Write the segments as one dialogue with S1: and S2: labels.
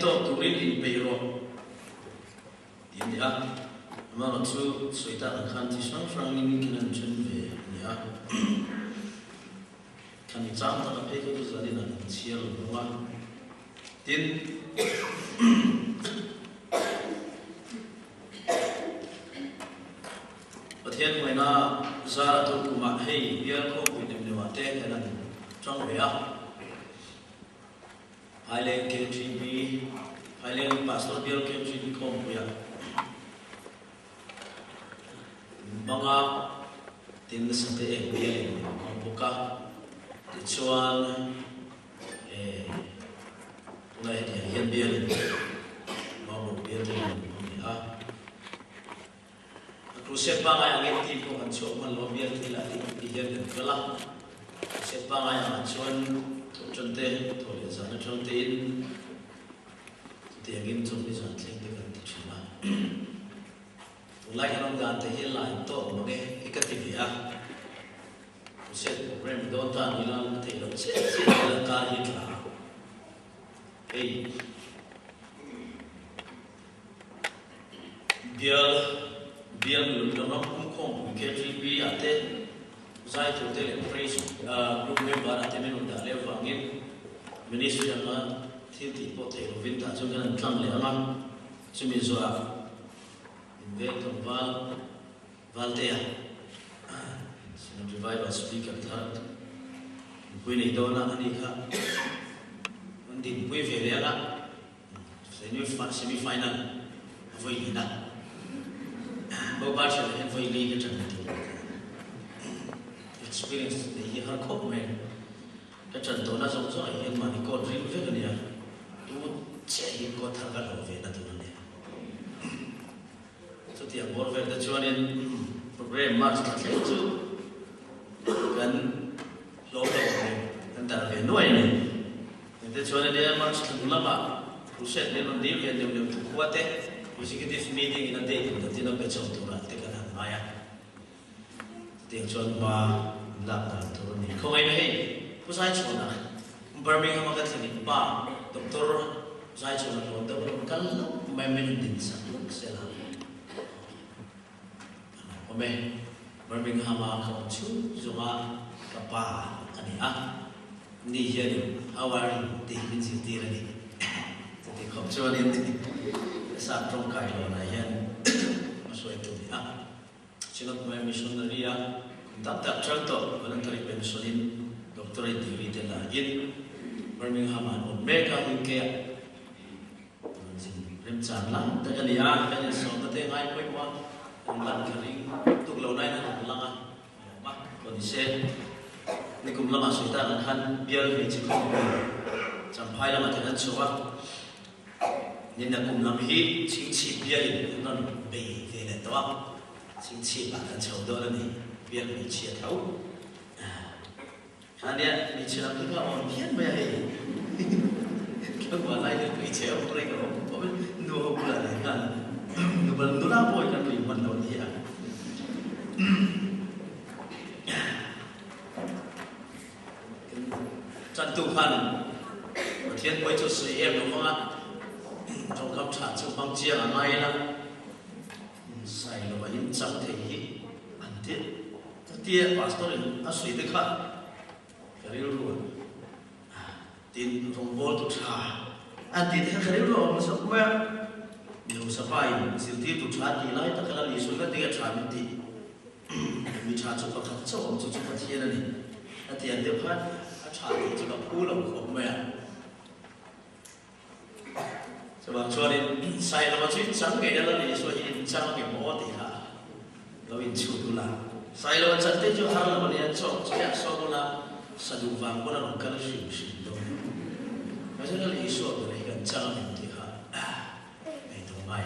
S1: to turin in payro India mà chú suy ta là khăn thì sáng sáng nên cái này chân về nhá khăn thì chán ta là phải có gia đình là chia rồi đúng không tin ở thiên ngoài na ra tôi cũng mặc hay bia không bị đem điều tệ cái này trong về à hai lên KGB hai lên pastor bia KGB không bị à mga tin sa te bia ang buka ti chuan tunay dia hian bia mo bia ni ha kruse pa nga ang ti ko han so man lo bia ti la ti hian kala se pa nga ang chuan chon te to le sa na chon te in ti angin chon ni san thleng te kan ti chuna like anong gante hilay to mga ikatibia set program do ta nilang telo set la ka hitra hey bial lulungan kung KGB ate zai to tele praise group member ate menu da le wangin ministry nga thinti po telo vinta so kan tlang le ama sumizoa Welcome, Valdea. Sino revival speaker third. Pwede daw na anika. Hindi pwede failure na. Semi-final. Avoid na. Bawa siya na avoid league at experience na hihar ko men. Kachanto na sa yan manikod rin ko niya. Tumo siya ko thakal ho na tunan niya. Thì một về đó cho nên program mà chúng ta thấy chứ gần lâu rồi gần đã về nuôi này thế cho nên đây mà chúng ta làm process nên mình đi về đều đều thuộc qua thế executive meeting in a day thì nó phải chọn thủ ra thế cái này ai à tiếng chọn mà làm là thủ này không ai hay có sai chọn à Birmingham cái gì ba doctor sai chọn là doctor cái lúc mình định sẵn lúc sẽ làm Amen. Birmingham ako chu zunga kapa ani ni here awari ti bin ti rani ti khop chu ni sa trong kai lo na yan masoi tu ni chinot mai missionary tap chal to voluntary pensionin doctorate degree de la in Birmingham on meka hinke rem chan lang ta ani kan so ta te ngai poi wa lan kering tục lâu nay là lăng à mắc còn xe ni cũng là mà suy ta là han bia về chỉ không chẳng phải là mà thếนั้นsố nên là cũng làm hi chính trị bia nó bị về là đó chính trị bản thân sầu đó là gì bia bị chia thấu anh em bị chia thấu tức là on biết mấy ấy cái quả này được bị chia thấu này có biết nuôi không là này cả nó đã bồi cái gì mình đâu gì à chân tu hành thiên quay cho sự em đúng không ạ trong khắp sản trong phong chia là ngay là sai là phải in chẳng thể ăn tiết tiết pastor là suy được khác cái điều rồi tin trong vô tục trà ăn tiết cái điều rồi mà sao mà nhiều sa phai siêu tiết tục trà thì lại tất cả là lý số cái tiết trà mình thì mình trà cho các cháu cho các thiên này ăn tiết được hết trà thì chỉ có phù lòng khổ mẹ cho bạn cho nên sai là mà chuyện sáng cái đó là lý số in sáng cái mỏ thì hảเราอินชูดูละใส่เราจัดเต็มจุดหาเราวันนี้ชอบแค่ชอบเราสะดุฟังว่าเราการสิ่งสิ่งโดนไม่ใช่เราอินชูตัวนี้กันจ้างอย่างที่ค่ะไม่ต้องไม่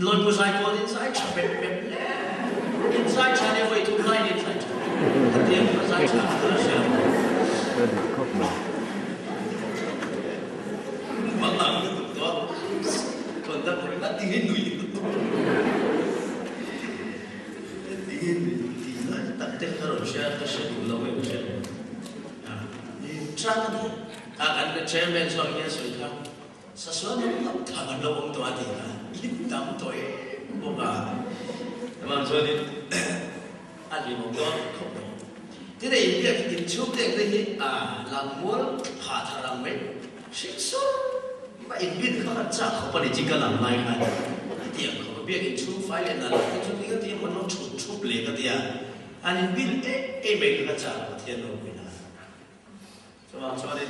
S1: ลอยผู้ชายคนอินไซด์ชอบเป็นอินไซด์ชาเนี่ยไว้ทุกไล่อินไซด์เดี๋ยวผู้ชายชาตัวเชื่อบางหลังตัวคนตั้งคนตั้งที่หนุ่ยtaktik harusnya tersebut lawan macam, cara ni, akan chairman soalnya sudah sa suan no thang lo ong to ati na in dam to e bo ga ma so ni ali mo do khop do thế này việc in chụp tiền đây làm muốn phá thằng làm mấy sinh số mà in biết không hẳn chắc không phải chỉ cần làm lại này tiền không biết in chụp phải là cái chụp cái tiền mà nó chụp lấy cái tiền anh in biết mấy cái chắc tiền đâu vậy cho nên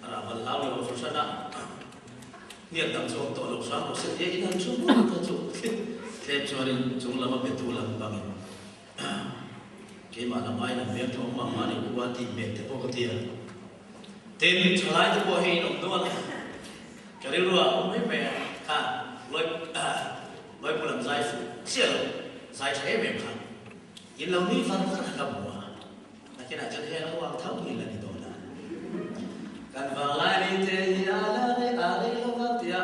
S1: là mình lao vào số sân á hiện tượng số tổ lục sáng của sự yên anh chụp một cái chụp thế cho nên chúng là một cái tu làm bằng cái mà làm ai làm việc trong mà đi qua tìm việc thì có tiền tiền trở lại thì có hay nồng đô cái đấy luôn mấy mẹ lối bộ làm giải phụ xịa giải thế mềm hẳn yên lâu ní văn rất là cầm hòa là cái này cho thế nó hoàng thấu mình là đi đồ là cần vào lại đi thế thì đây lâu các tiền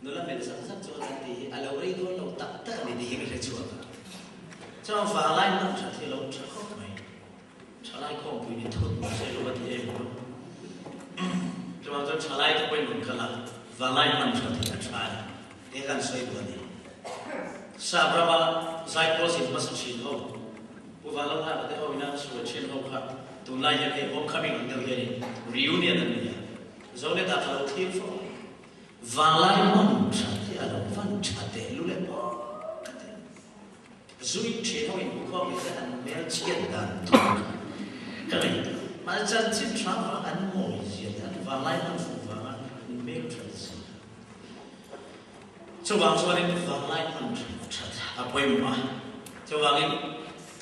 S1: nó là mình sẵn sàng cho anh thì lâu đây thôi lâu tập tất cả đi cái chùa cho vào lại nó trở thì lâu trở khóc mày trở lại không bị đi thốt mà sẽ lâu thì em đâu cho mà trở lại thì quên một cái là vào lại nó trở thì là trái để gan xoay bữa đi sa brava giải có gì mà sự chín không bố vào lâu hai cái hôm nay sửa chín không khác tụi lại những cái hôm khác mình được cái reunion là gì rồi để đặt lâu thêm phong và lại mong chặt thì là văn chặt để lúc đấy bỏ rồi chuyện họ cũng có cái gì anh mới chiến đàn thôi cái này mà chân chính chặt và anh ngồi gì anh và lại anh phụ và anh mới chặt gì cho bạn cho nên và lại anh chặt à quay mà cho bạn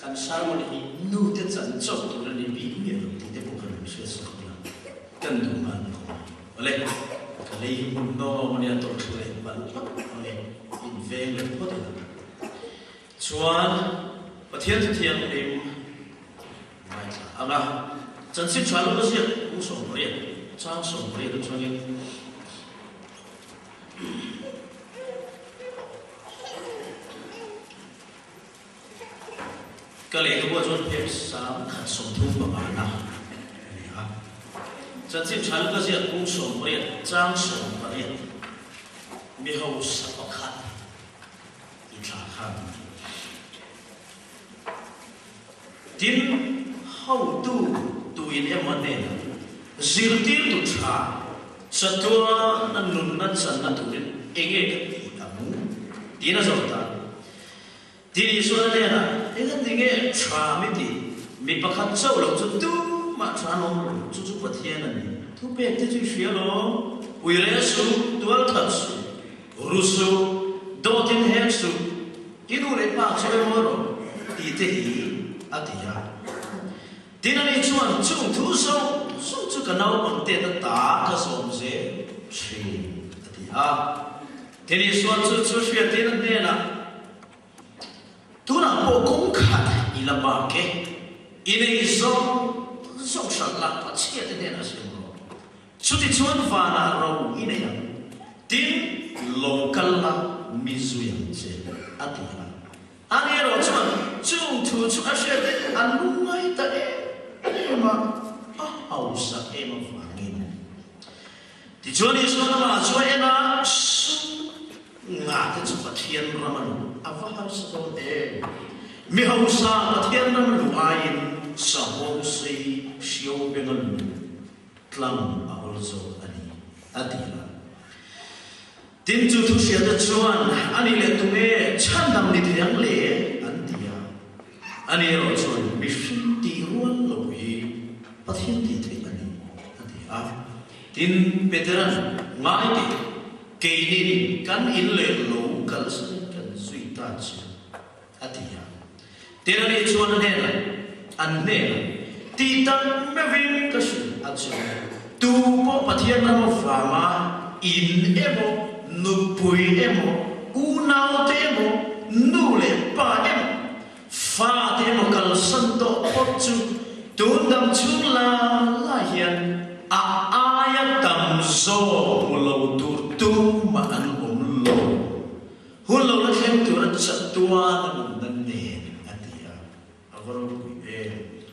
S1: kan sao mà đi nu thế chân chốt tụi nó đi bị nhiều thì thế cũng cần sửa sửa là cần đủ mà lên cái này nó mà nhà tổ chức này vẫn này in về lên có thể chuan và thiên thì thiên em mà chân chính chuan nó sẽ cũng sống liền trang sống liền được cho nên cái này cái bộ chốt phép sáng khẩn sống thu vào bản nào chân chính chuan nó sẽ cũng sống liền trang sống liền mi hậu sao khăn ít là khăn tin hậu tu tuin em anh em zil tin tu cha satua nan nun nan san nan tuin enge cái amu tin là gì ta tin số này là cái tiếng cha mi đi mi bắt khăn sâu lòng chút tu mà cha nó chút chút bát thiên này tu bé thì chú phía lo uy lệ su tual thật su rusu do tin hết su cái đồ này ba chơi mơ rồi thì thế atia dinani chuan chung thu so chu ka nau bang te ta ka som je chi atia teni suan chu shia tin ne na tu na po kong khat ilama ke inei so shan la pa chia te ne na se mo chu ti chuan va na ro inei tin local la mizu yang je atia anh em rồi chung thu chung ăn sẽ ăn luôn ngay tại em mà hậu sắc em mà vàng thì cho nên số mà cho em là ngã thì chúng ta thiên ra mà à vâng hậu sắc đâu đấy mi hậu sắc là thiên ra mà đủ ai sa hậu say siêu bên ngân tlang à hậu zo anh là tin chú thu sẽ được chuan anh ấy là tụi nghe chăn đam đi thiang lệ anh tia anh ấy rồi chuan bị phim tì ruan lối bắt hiên tì thế anh tia tin veteran ngay đi cây đi cắn in lệ lố cắn sợi cắn suy ta chứ anh tia tin anh ấy chuan anh này tì tăng mấy viên cái sự anh chuan tu bộ bắt hiên làm một pha in emo nupui emo unau te emo nule pa emo fa te emo kal santo ochu tundam chung la hian aya tam zo mulo tur tu ma an lo hulo la hem tu ra chatua nan ne atia avaro e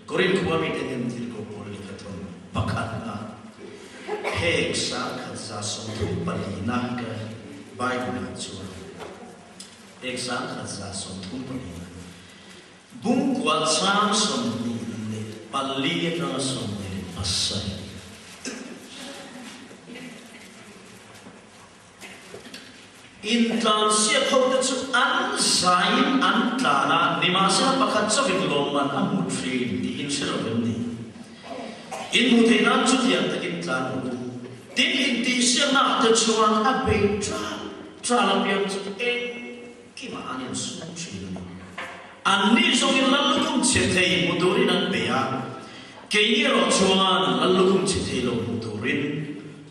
S1: korin kuami te nem til ko pol ka thon pakhat na sáng khát giả sống thung bờ bung quạt sáng sống đi pali ra sống đi pasai in tlan siap hau te chu an zain an tlana nimasa pakhat chawin lomman amu thin di in serovem ni in mu theina chu tiang takin tlan hu tin in ti siam na te chuan a be tra la piang chu e ki ma anin su chin ni an ni zong in lalukum che thei mudurin an be a ke ni ro chuan lalukum che thei lo mudurin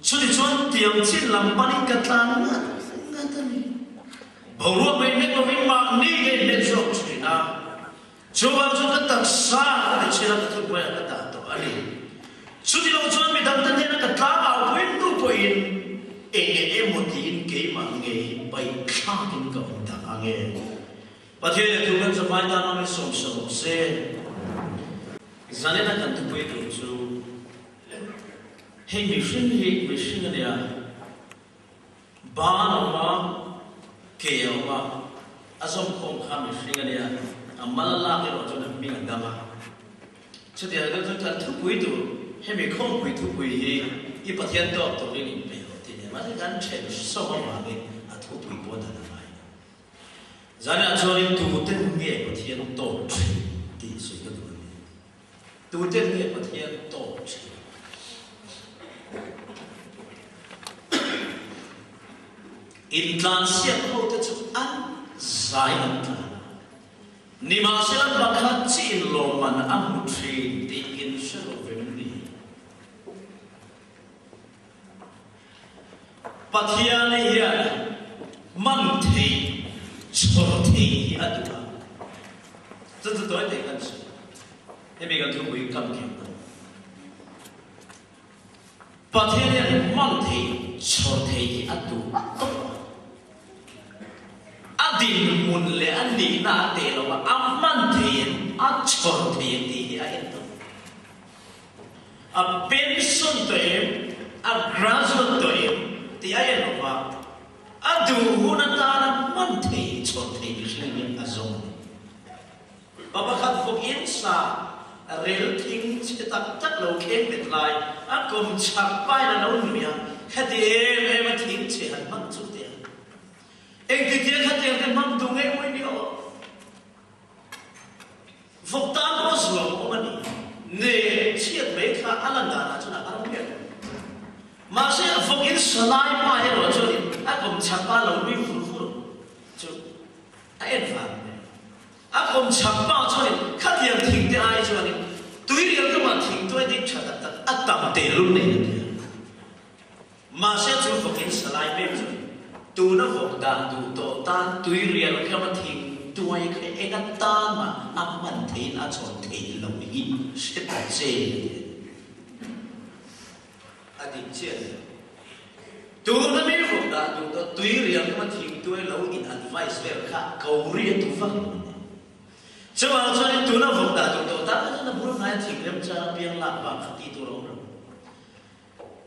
S1: chu ni chuan tiang chin lam panin ka tlan na bảo luôn mình biết là mình mà đi cái nên chọn chuyện nào cho bạn cho cái tầng xa để chơi là cái thằng quen cái tầng đó đi số đi đâu chọn mình đâm thân là cái tháp bảo quên tu quên em một tin cái mà nghe bay khác cái cộng thằng nghe và thế tụi mình sẽ phải ta nói sống sống xe giờ này là cần tu quên rồi chú hay mình sinh cái này ba năm kêu mà azom không kham mình sinh cái này amalala cái đó cho nên mình làm mà cho nên cái chúng ta thu quỹ tu hay mình không quỹ thu quỹ thì ít bát thiên đó tôi liền bị thì mà cái gắn chèn sâu mà cái thu quỹ bao nhiêu là phải giờ này cho nên tu tên nghe bát thiên tổ chức thì suy cái đó tu tên nghe bát thiên tổ chức in tlan siap hau te chu an zai an tlan ni ma selan bakhat chi in lo man am thin ti in selovem ni pathian hian man thi chor thi atwa chu toi te kan su he me kan thu bui kam kem pathian hian man thi chor thi atwa adin mun le andi na te lo ma amman thien a chor thien ti a en to a pension to em a graduate to em ti a en lo ma a du huna ta na man thei chor thei bi hling a zong baba khat fok in sa rel thing chi tak tak lo khem bet lai a kom chak pai na lo nuya khati em a thing che han man chu te anh thì tiếc hết tiền cái mắm tung ấy mới điều phục tan có sửa mà đi nè chiết mấy khá ăn là ngà cho là ăn biết mà sẽ phục in slide mà hết rồi cho đi anh cũng chặt ba lâu đi phun cho anh phản anh cũng chặt ba cho đi khát tiền thỉnh cái ai cho đi túi tiền cái mà thỉnh túi đi chặt đặt anh tạm để luôn này mà sẽ cho phục in slide mấy cho tu nó vọng đàn tu tổ tan tùy riêng cái mà thìn tuổi cái anh tan mà âm mình thì nó chọn thì lâu đi sẽ phải chơi anh định chơi tu nó mới vọng đàn tu tổ tùy riêng cái mà thìn tuổi lâu in advice về khác cầu riêng tu phát cho nên tu nó vọng đàn tu tổ tan nó muốn nói thìn làm sao biếng lạc vào khát đi tu lâu rồi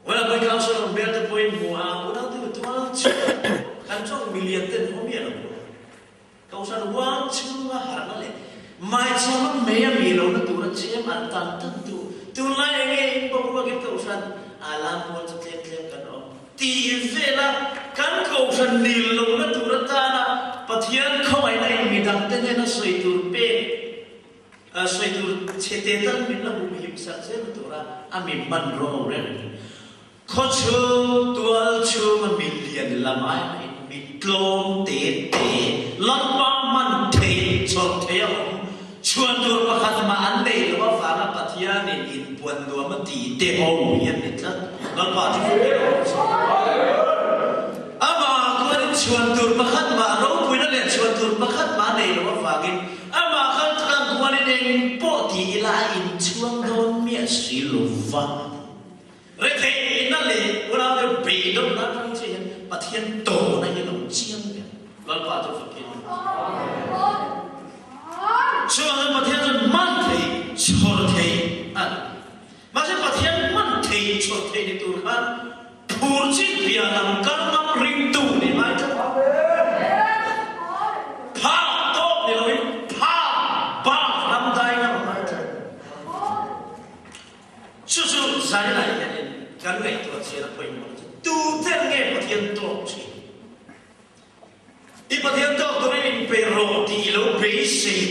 S1: well by council on better point mua udah tu kan chong million ten homia lo kau san wang chunga harang le mai chama meya milo na tu na chem an tan tu lai nge bo bo ke kau san alam mo tlem kan o ti vela kan kau san nil lo na tu na ta na pathian khoi nai mi dang te na soi tur pe soi tur chete tan min na bu him sa se tu ra ami man ro re khó chưa tual chưa mà million làm ai mình klom tê lăn băng man thề chọn theo chuan đua mà khát mà ăn đây là phá là pathia nên in buồn đua mà tì tê hậu yên nên chắc lăn băng chỉ phải mà con chuan đua mà khát mà đâu quên nó liền chuan đua mà khát mà đây là phá cái mà khát khát con nên bỏ tì lại in chuan đón miệng xì lù vang rồi thế nó lệ của nó đều bị động nó trong chuyện mà thiên tổ này như lòng chiêm kìa và qua cho Phật kinh cho nên mà thiên dân mang thầy cho thầy mà sẽ mà thiên mang thầy cho thầy để tu khăn phù chiếc bìa làm căn năm rinh tù để mai cho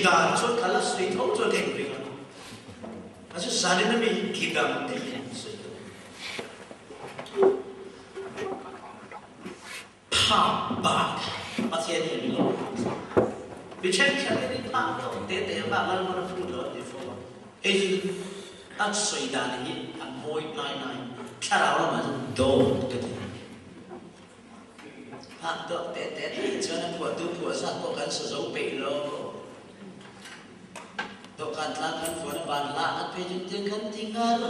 S1: cả chốt cả là suy thấu cho thành việc là nó sẽ ra đến mình kỳ cảm để phá bạc mà thiên nhiên mình bị chết chết cái phá đó để mà lần mà nó phụ được thì phụ ấy anh suy đa này anh môi này cái nào mà đồ cái gì anh đó để cho nên của sát của cái sử dụng bị lo đồ can lá can của nó bàn lá anh phải dùng tiếng can tiếng ngân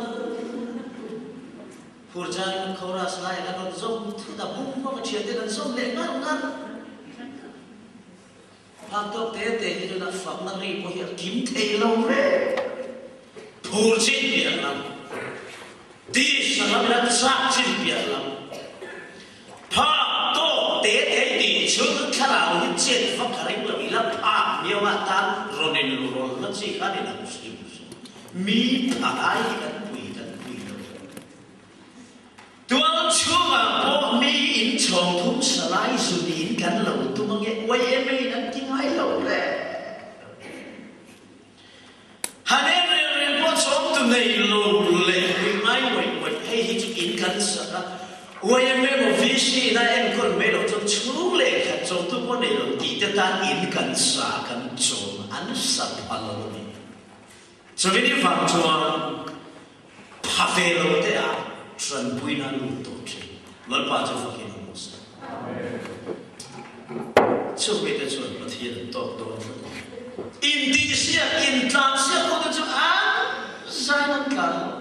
S1: phụ gia đình khâu ra sai là nó dùng thứ là bún nó chuyện thì nó dùng để ngân anh đó để cho nó phẩm nó đi bao nhiêu kiếm thấy lâu đấy phụ chết biển lắm đi sang làm là sát chết biển lắm để đi chung khá là những chuyện phát khởi bởi vì là phá nhiều mà ta rồi nên rồi nó chỉ khá để làm gì mi thái gần quỷ đâu tuang chúa mà bỏ mi in chồng thúng sờ lại rồi in cắn lẩu tôi mang nghe quay em ấy đang tiếng ai lẩu đấy hắn em bỏ chồng từ này lẩu lệ mai quay hay chỉ in cắn sờ我也没有微信，那em còn没有做出来看，做都不能有地的单人干啥干做，安啥怕了呢？所以你放做怕飞了的啊，全部那路都去，老爸就发现了模式，就为了做不提人多印地些、印章些，或者就啊，啥能干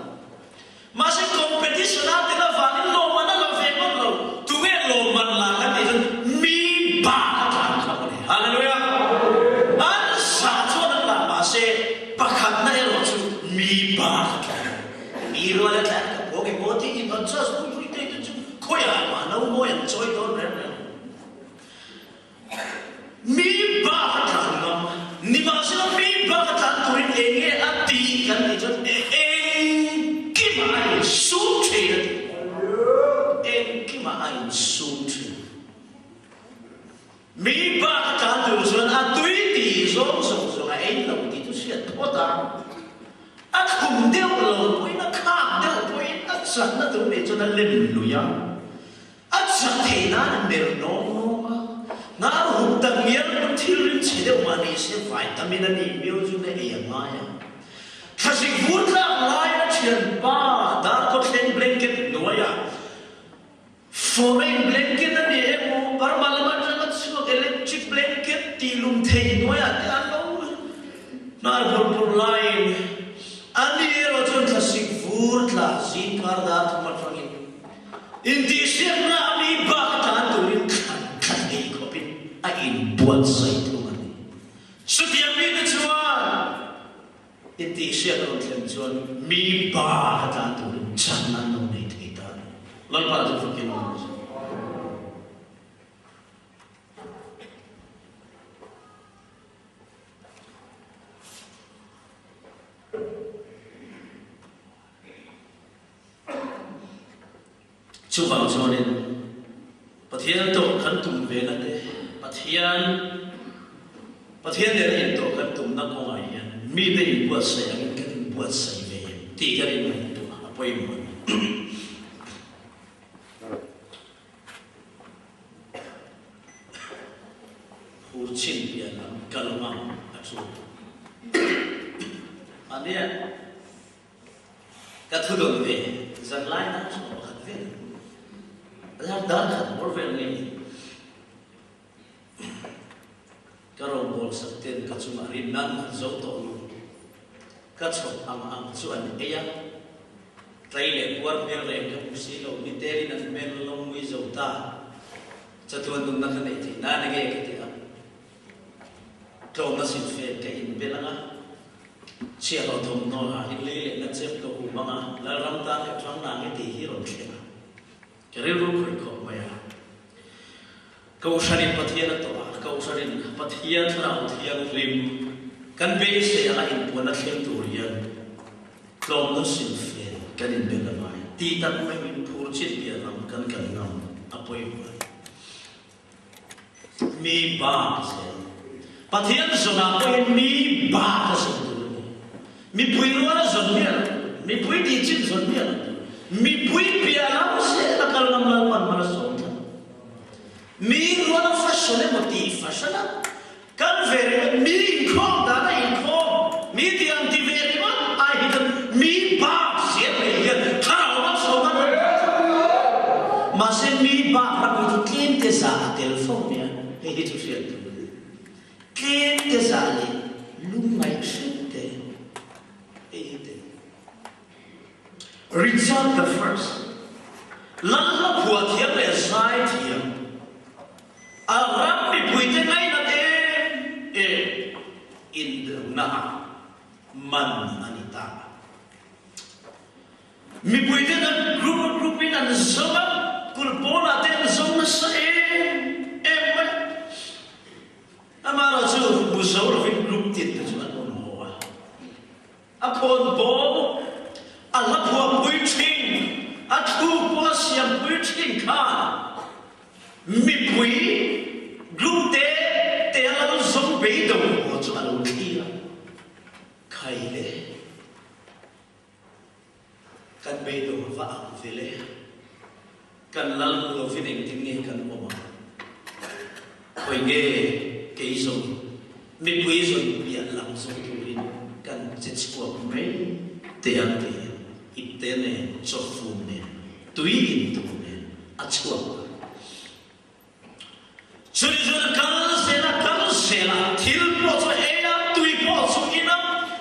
S1: ？masih competition nanti lah faham lo mana lo faham lo tu lo mana kan itu mimpi kan haleluya an satu orang masih pakat na lo tu mimpi iro lah kan oke boti itu just pun itu koya mana mau yang joy tu mimpi kan ni masih lo mimpi kan tu ini ati kan itu anh xuống thủy em cái mà anh xuống thủy mỹ ba cả từ rồi anh túi tỷ rồi anh lòng thì tôi sẽ thoát ra anh không đeo lòng với nó khác đeo với nó chẳng nó tưởng để cho nó lên lùi anh chẳng thể nó đều nó hùng tầng nhớ nó thiếu lên chỉ đâu mà đi sẽ phải tâm mình đi miêu cho nó đi mai kasi vút ra lại nó chuyện ba đã có thêm blanket nữa ya foreign blanket nó đi em mua bảo mà làm ăn nó chưa electric blanket thì lùng thề nữa ya thì anh đâu nó vút lại anh đi rồi cho kasi vút là gì cả đã thu mất phong Indisyen na mi bakta turin kan ei kopin a in buat sai tuman. Sutiang mi chuan. Indisyen ron tlem chuan mi bakta turin chanan no nei theitan. Lol pa tu fokin no. Chú bảo cho nên Bà Thiên tổ khẩn tùng về là thế Bà Thiên để hiện tổ khẩn tùng nó có ngại mi đây buat saya mungkin buat saya về tiga lima itu apa yang hujan dia dalam kalmang asu ada kata dong về dân lai nó không có về ra đan hẳn một về này các ông bol sắc tiền các chúng mari nan giống tổ các chồng ang chuan ấy trai lệ quan về lệ các bác sĩ lâu đi tê nan men long mi dầu ta cho tuan tung nan này thì na này cái gì à trâu nó xin phê cái in bên là chia vào thùng nó là in lệ nan xếp cầu bằng là ram ta cái trang nàng cái gì hi rồi chuyện cái điều đó phải có mày à câu sarin pathian to câu sarin pathian thao thiang lim kan be se ala in pona thlem turian klom no sin fe kan in be la mai ti tan mai min phur chit bia ram kan ngam apoi mi ba se pathian zona ko mi ba ka zon mi pui ro na zon mi pui di chin zon mi pui pia la se la kal nam la pan mala zon mi ro na fashion e motif fashion kan vere mi ko da na in ko mi di anti vere ma ai hit mi ba se me ya ta ma so ma se mi ba ra ko cliente sa telephone ya e hit tu sia cliente sa le lumai shite e hit Richard the first lalla puat ya le sai thiam aram mi puite ngai na te e indna man anita mi puite na group in an zoma kulpola te zoma sa e amara chu busau ro group tit chu an ho a kon bo Allah puan puiting, atu puas yang puiting kan, mi pui, group te alam zong beidong, tu alam kia, kai le, kan beidong va ang vile, kan lalu lo fining tinggi kan oma, koi ge kei zong, mi pui zong biar lang zong tuin, kan jitskuap mei, te ang te. Itene chofune tui intune achua churi kal sela til po cho ea tui po cho ina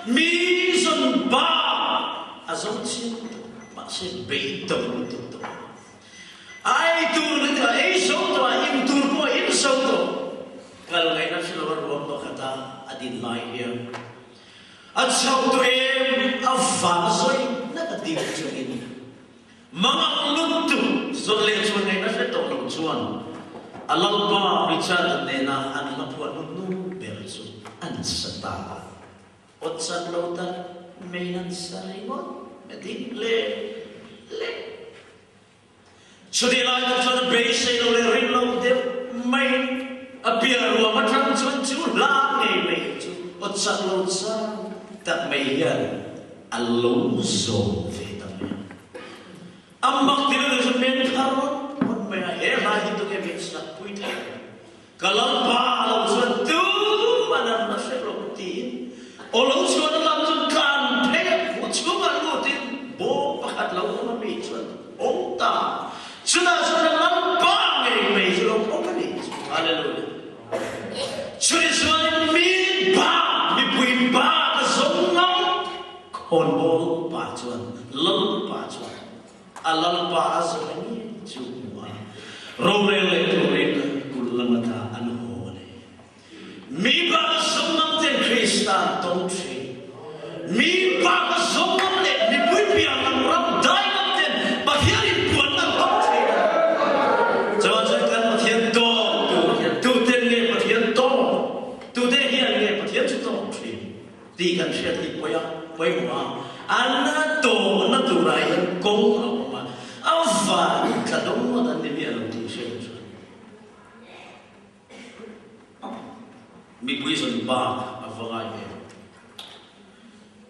S1: mi zon ba azon chin ma se be to ai tu na ei so to in tur ko in so to kal ngai na sila ro to kata adin lai here at so to em afa soi Native chuin, mga luntu zole chuin na sa tolong chuan. Alam ba Richard nena an mapuan nunu berso an sata. Otsa lota mayan sarimon meding le. So the light of the base no le rinlo de may appear wa matang chuan chu la may chu otsa lota tak mayan. Alone so vetamnya. Ambak tidak ada men karon, pun maya lah itu ke besar puita. Kalau balau suatu mana nasi roti, olau suatu langsung kan, cuma rutin, bo pakat lau mami suatu, onta, sudah lampang ini sudah okey, haleluya. Sudah suatu mimba, mimpi ba kesonang. Hồn bố bà chuan, lâm bà chuan, lâm bà rồi chú mua, rồi lên cùn lâm ta ăn hồ này, mi bà sống năm tên Christa đông tri, mi bà sống năm tên mi bụi bia năm rắm đại năm tên, bà hiền buồn năm đông tri, cho nên cái bà hiền to, tu tên nghe bà hiền to, tu tên hiền nghe bà hiền chú đông tri, đi gần xe thì quay quay mua, anh to nó tu lại công học mà, ông phản cả đông mà anh đi làm gì xem rồi, bị quý dân ba ở vòng ai vậy,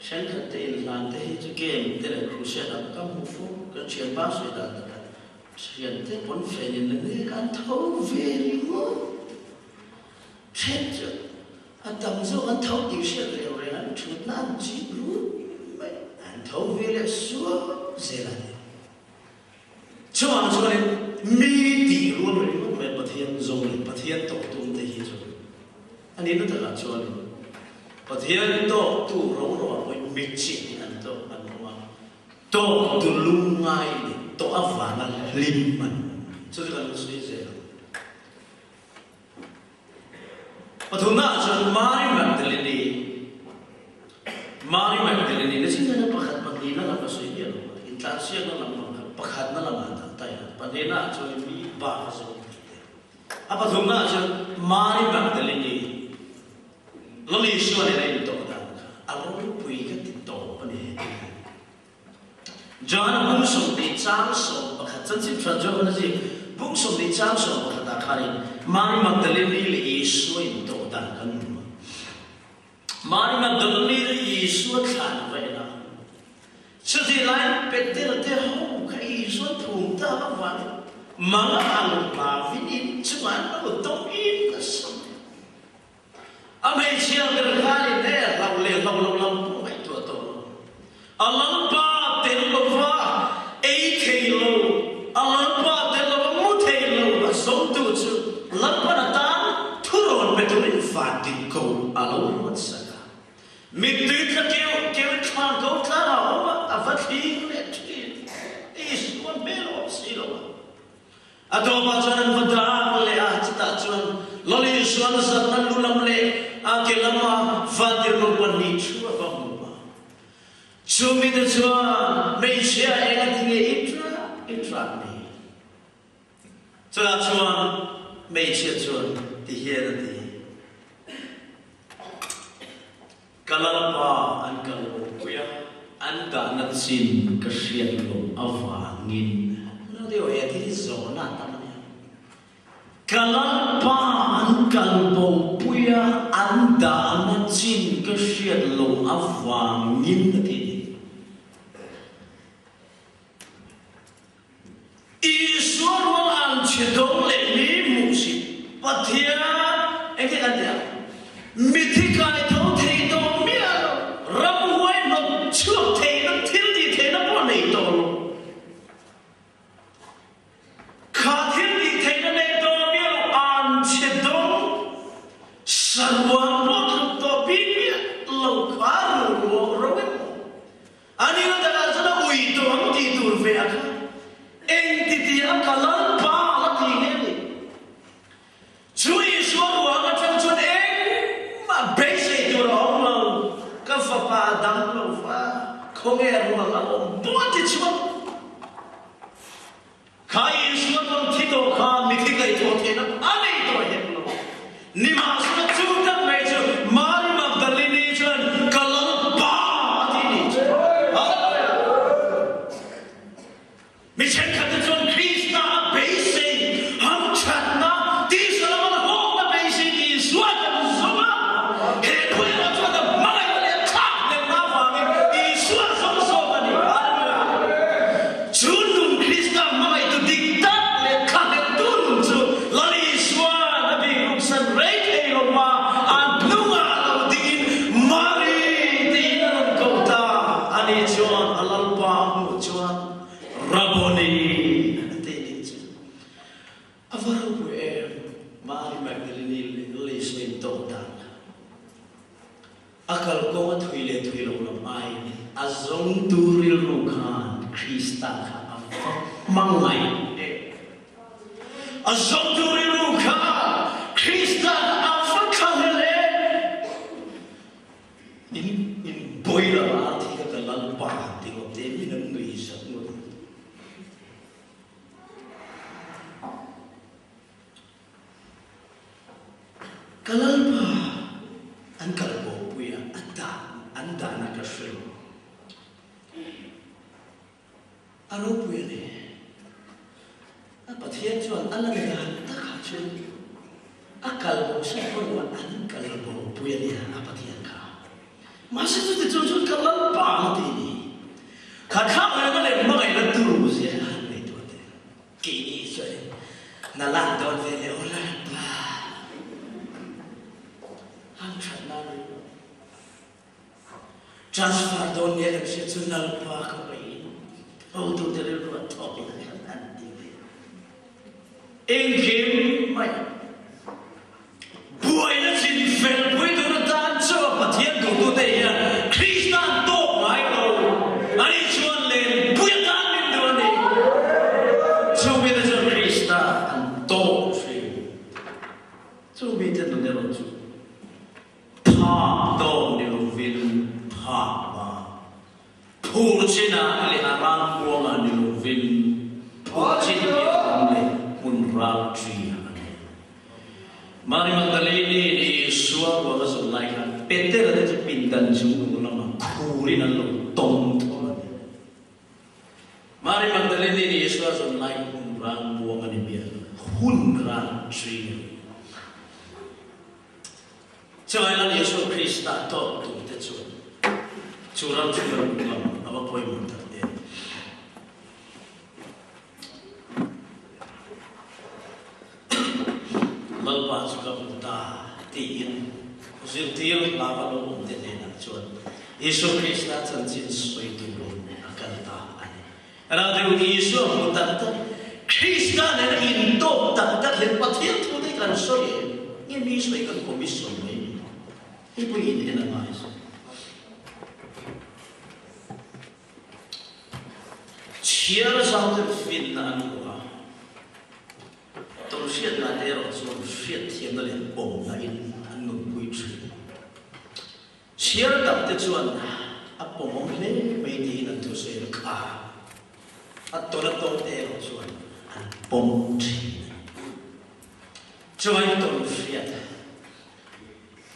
S1: xem cái tên là thế chứ game thế là cứ xem là các mục phố cái chuyện ba sẽ là chuyện thế vẫn phải nhìn lên cái anh thấu về đi ngô, xem chứ anh tầm số anh thấu điều xem rồi anh chút nan chỉ luôn. Thấu về là xua sẽ là thế. Cho anh cho nên mi tỷ luôn rồi lúc mà bát thiên dùng này bát thiên tổ tung thế gì rồi. Anh ấy nó thật là cho nên bát thiên tổ tu rong rồi với mi chỉ anh tổ anh mà tổ tu lung ngay tổ áp vạn là lim mình. Cho nên là nó suy sẽ. Và thứ nào cho Mary Magdalene na sila na pakat pagdina na masuya no intasya na lang pakat na lang ata tayo padena so mi ba so apa thumna so Mary Magdalene lali siwa na ito ta aro pui ka tito pani John bung song di chang so pakat chan sim tra jo na si bung song di chang so pakat ta khari Mary Magdalene li isu ito ta kan Mari Magdalene Yesu khan vậy là sự gì lại bên đây là hậu cái Yesu thùng ta vậy mà ăn mà vin chúng ăn nó đông in cái sông anh ấy chia cái cái này lâu cũng phải tua Allah ba tiền lâu va ấy thì lâu Allah ba tiền lâu một thì lâu là sống tu chứ lắm ba là ta thu rồi bên tôi phạt tiền cầu Allah một sao mình tự cho kêu khoan câu ta nào mà phát hiện lên chuyện is one belo xí đâu à đâu mà cho nên vật ra lệ à chỉ ta cho lo li xuân sân nan lu lam lệ à cái lam mà phát hiện luôn quan niệm chúa bằng mà chúa mình đã cho mấy chia anh ấy nghe ít ra đi cho là chúa mấy chia chúa thì hiện thì Kalapa an kalpuya an ganat sin kasian lo avangin. No deo ya di zona tamanya. Kalapa an kalpuya an ganat sin kasian lo avangin ti. Iswar an chedong le ni musi pathia eke adia mithikai tho thei to Rab huai nó chưa thấy nó thiếu gì thế nó có này to khá thiếu gì thế nó này to biết là an chết đông sản phẩm một to biết lâu khá rồi anh ấy nó đã rất là uy tín đi tour về anh thì cả lần ba là gì hết đi chú ý số của anh trong chuột anh mà bây giờ tour ông cái pha đắng lâu pha không nghe ruộng ông bố thì chúa khai chúa con thi đồ kha mi thi cái thô thế nó anh ấy tôi hết luôn ni mà chúa chúng ta mấy chú Mari Magdalene chân cả lần ba thì đi mi chen khát chân Krista bế sinh ham chặt na đi sao mà không mà bế sinh đi suốt trong sống á hệ quên nó cho nó Chunun Krista mai tu diktat le khanet tun chu lali swa nabi ruksan rei lo ma an nunga lo din mari tin an kota ani chuan alal pa mu chuan raboni te ni chu avaru e mari Magdalene le swin to dan akal ko thui lo mai azong turil rukhan Krista ka mangai azong turil rukhan Krista afakale in boila thi ka lal pa ti ko te min ngui sa ngo kalal pa an kalbo puya anda na ka shiro aro puya ne apa thian chuan ala ne ta kha chu akal bo sa ko wa an kalbo puya ne apa thian kha ma sa tu te chu kalal pa ma ti ni kha ma le ma ngai la tu ru se han ne tu te ki ni so na la don ve le ola pa han chat na transfer don ne le se chu na pa ko oh tu te le ro to ni kan ti in game mai buai na sin fel buai tu na tan cho pa thian tu tu te ya Krista to mai lo ani chuan le buai ta min do ni chu bi na cho Krista an to fi chu bi te tu ne lo chu pa to ni lo vin pa ba Purchina le arang buang ani lo vin Purchina le munral tree Mari Magdalene ni suwa wa so like Peter ada je pindan jung nama kurin lo tom tom Mari Magdalene ni suwa so like munral buang ani biar hunral tree cho ai là Yesu Christ ta to tu te chu chu ram ngam aba poi mun ta de mal pa chu ka ta ti in zil tir la ba lo um te de na chu Yesu Christ ta chan chin soi tu lo akan ta ani ara de Yesu mu ta ta Christ ta ne in to ta ta hen pa thiam thu de kan soi ye mi soi kan ko mi soi Ibu ini enak mais. Ciar sampai Finland gua. Terus dia nanti orang suruh dia tiang dalam bom lain anu kuici. Ciar dapat tujuan apa mungkin media nanti saya kah. Atau nanti dia orang suruh bom ci. Cuman terus dia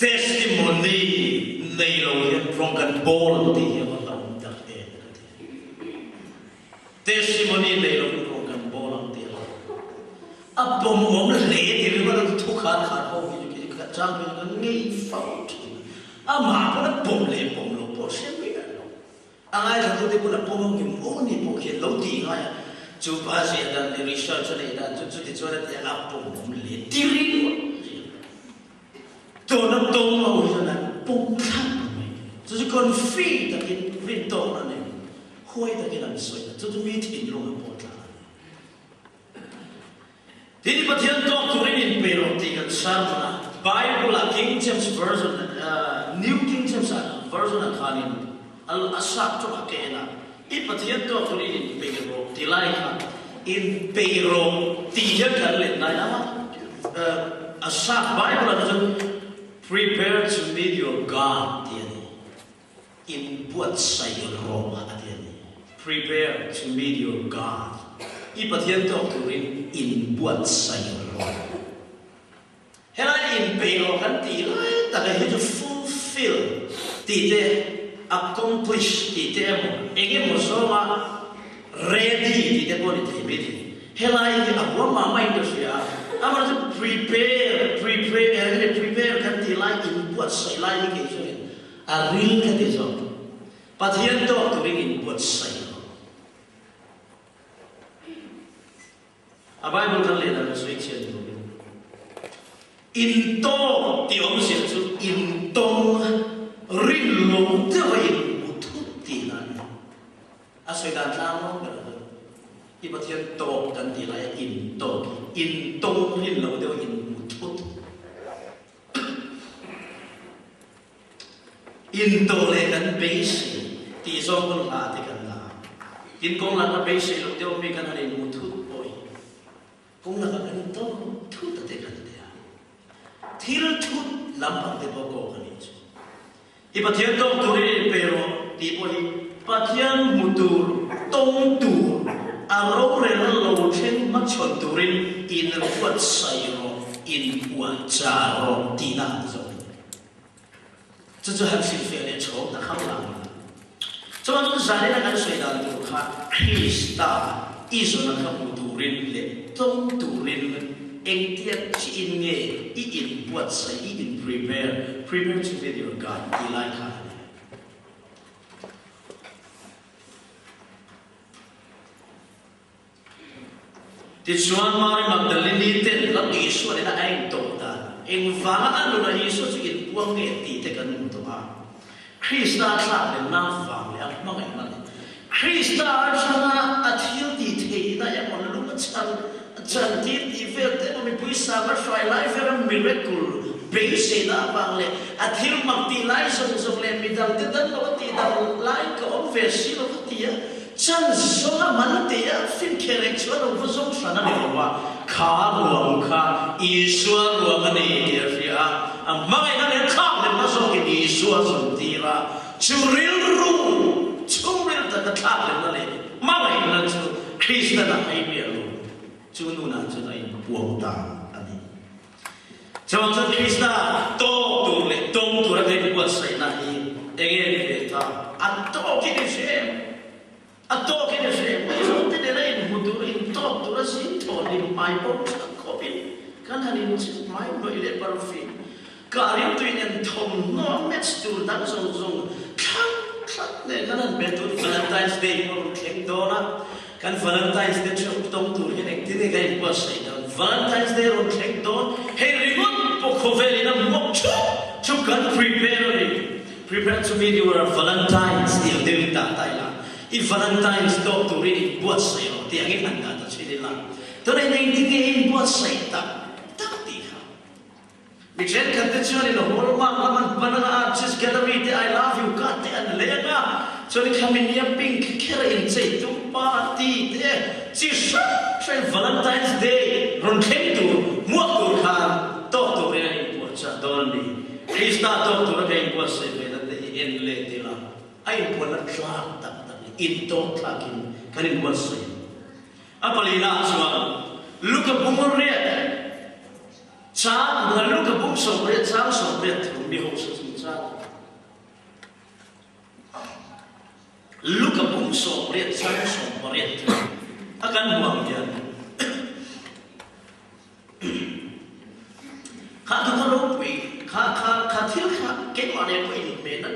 S1: testimony nei lo hian from kan bol ti hian ma tam tak e testimony nei lo from kan bol ti a bom om le ti ri ma thu kha kha ho ki ka chang ki ngei fa a ma pa na bom le bom lo po se mi lo a ngai sa tu ti pu na bom ki mo ni po ki lo ti ngai chu ba se dan research le da chu ti chu da ti a bom le ti riตัวนั้นตรงเราฉะนั้นปุ่มข้างจะจะคนฟีตะกินรินโตนั่นเองห้วยตะกินอันสวยจะจะมีถิ่นลงมาปวดหลังทีนี้ประเทศตัวตุรินินเปโรตีกันชาตินะ Bible King James Version New King James Version อันนี้อัลอาสักจุกเกนะอีประเทศตัวตุรินินเปโรตีไล่ค่ะอินเปโรตีเยอะกันเลยนะนะอาสัก Bible อันนี้Prepare to meet your God, in what say your Roma, prepare to meet your God. Ipathian doctrine in what say your Roma. Hela in pelo kan tilai tak ada fulfill, tidak accomplish, tidak mo. Ege mo soma ready, tidak boleh terjadi. Hela ini apa mama itu siapa? Amar tu prepare kan tilai in buat saya lagi kesulitan. Aril kan itu. Patian tu tu ingin buat saya. Apa yang bukan leda sesuai itu. Into tiom siapa into rinlo tu yang utut tilan. Asal dan sama berada. Ipathian to kan tilai into rinlo tu yang utut. Into le kan base ti so pun la ti kan la tin kong la base lo te mi kan ale mutut boy kong la kan to thu ta te kan te thil thut lam te bo ko kan ni i pathian to tu ri pero ti boy pathian mutur tong tu a ro re lo chen ma chon tu rin in wat sai ro in wa cha ro ti na zo 这就很幸福的愁的很难。这么多山里那个水呢，就看 Krista， 艺术那个不独人的，中独人的，应点今年一因不是一因 prepare to meet your God， 你来看。di Juan Mari Magdalene ten la Yesu ni na ai to ta eng va anu na Yesu chi buang nge ti te kan to a Krista sa le na va le ma ngai ma Krista sa na athil ti the na ya mon lu ma chan ti ti fe te no mi pui sa va shai lai fe a miracle be se na va le athil ma ti lai so le mi dal te dan lo ti dal lai ko ve si lo ti ya chân số mà thế à phim kia này chúa đâu có giống sao nó được mà khá buồn khá Isua buồn cái này thì à mà cái này khác nên nó giống cái Isua dùng thì là chú real rung chú real ta cái khác nên nó này mà cái này chú Christ là hay biết luôn chú nu na chú này buồn ta anh ấy cho chú Christ là to tu lệ đông tu là cái buồn say này anh ấy ta anh to cái gì atau kita sih, itu tidak lain mudur intop turasi intop di mai pun kopi, kan hari ini mai boleh parfum, karim tu in thom no match tu dan zong zong khang ne nan be tu Valentine's Day mo khem dona kan Valentine's Day chok tom tu ne ek tin ga in pas sai dan Valentine's Day ro khem don hey remote po khoveli na mo chu kan prepare to meet your Valentine's Day de ta tai la I Valentine's Day tu ri buat sai ro ti ang in ta chi la to ne nei ti in buat sai ta Michelle condition in the whole man banana just gallery I love you got and lega so they come in here pink killer in say to party there just say Valentine's Day run came to mo khan to re por cha doni krista to re por se be that in le tila ai por la clock tak in to clocking kan por se apalina swa look at bumore cha ngalu ka buk so re cha so re mi ho so cha lu ka buk so re cha so re akan buang dia ka tu ka lo pui ka thil ka ke ma ne ko in me na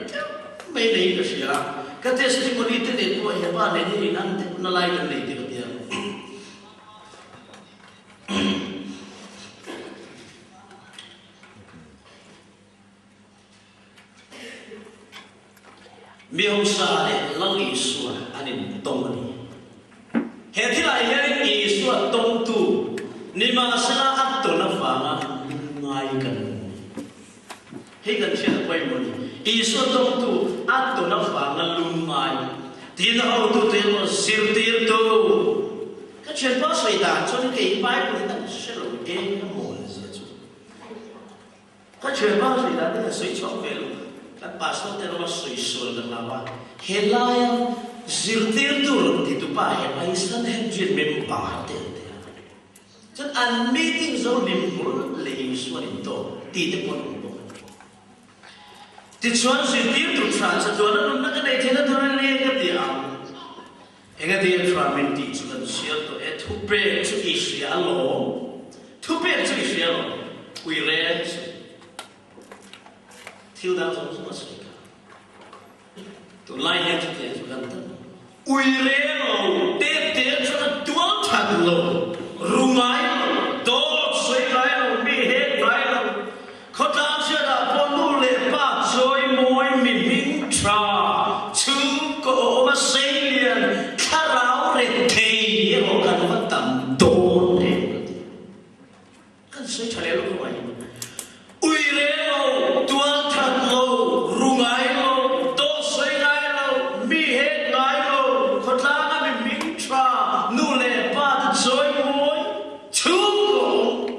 S1: me nei ka sia ka testimony te de ko he ba ne ni nan na lai ka nei te dia miêu sa để lăng ý xua anh em tông anh hệ thì lại hệ ý xua tông tu nhưng mà sẽ là áp tổ nó phá ngay gần hệ gần sẽ là quay một ý xua tông tu áp tổ nó phá nó luôn ngay thì nó hậu tu thì nó siêu tiền tu cái chuyện bao xảy ra cho nên cái bài của nó sẽ là cái mồi gì chứ cái chuyện bao xảy ra nó sẽ chọn về luôn kan pastor terus suisul dan apa helaya zirtir turun di tu pa helai san henjin mempa te chan an meeting zo limpur le suan to ti te pon bo ti chuan zirtir tu tran sa to na ka nei thena to le ka ti am enga ti tra men ti chu kan sia to e thu pre chu Israel lo thu pre chu Israel we read thiếu đạo giống như vậy tụi lai hết cho thế cho gần thân uy rê rồi tê cho nó tuốt thật rồi rung ái đó suy ái rồi mi hết ái rồi khó ta chưa đã có nụ lệ ba rồi môi mình minh trà chứ cổ mà xây liền khá ráo rệt thề rồi cần phải tầm đồn để cần xây trả lời lúc vậy uy rê rồi tuốt thật rồi rung ái rồi đó suy ái rồi mi hết ái rồi khó ta mình minh trà nụ lệ ba rồi môi chứ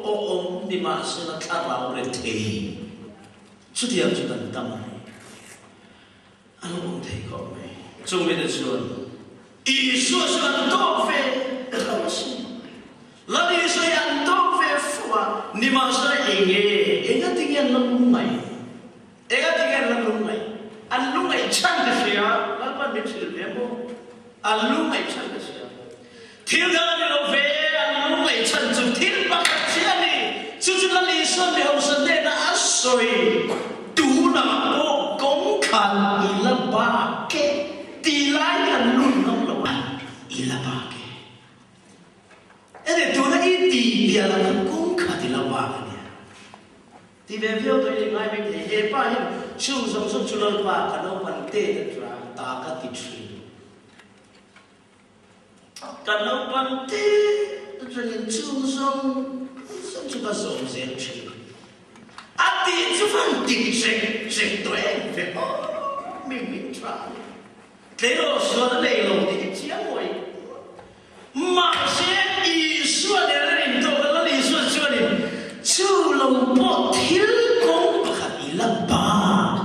S1: cổ đi mà sẽ là khá ráo rệt thề suốt ngày chúng ta tâm này anh không thấy có mấy trong mấy đứa xuân ý xuân xuân tốt về không xin là đi xuân ăn tốt về phua ni mà sẽ anh nghe tiếng anh làm lúc này tiếng anh làm lúc này anh lúc này chẳng cái gì à các bạn biết sự việc không anh lúc này chẳng cái gì à thiếu ra đi đâu về anh lúc này chẳng chịu thiếu bằng cái gì này chứ là đi xuân về hậu xuân đây đã rồi đủ là bộ công khẩn ý là ba cái tỷ lái là luôn không là bạn ý là ba cái ấy để tôi nói ý tỷ bia là công khẩn thì là ba cái thì về phía tôi thì ngay bên thế hệ ba hiện chung giống giống chú lợn ba cái đâu bằng tê được ra ta cái tỷ suy cái đâu bằng tê cho nên chung giống chúng ta giống dễ chịu à thì chú phân tình sẽ tuệ về mình tra thế rồi số nó đầy lồng thì cái chiếc ngồi mà sẽ ý xuân để nó điểm tổ nó ý xuân chưa điểm chú lồng bộ thiếu công và khả ý là ba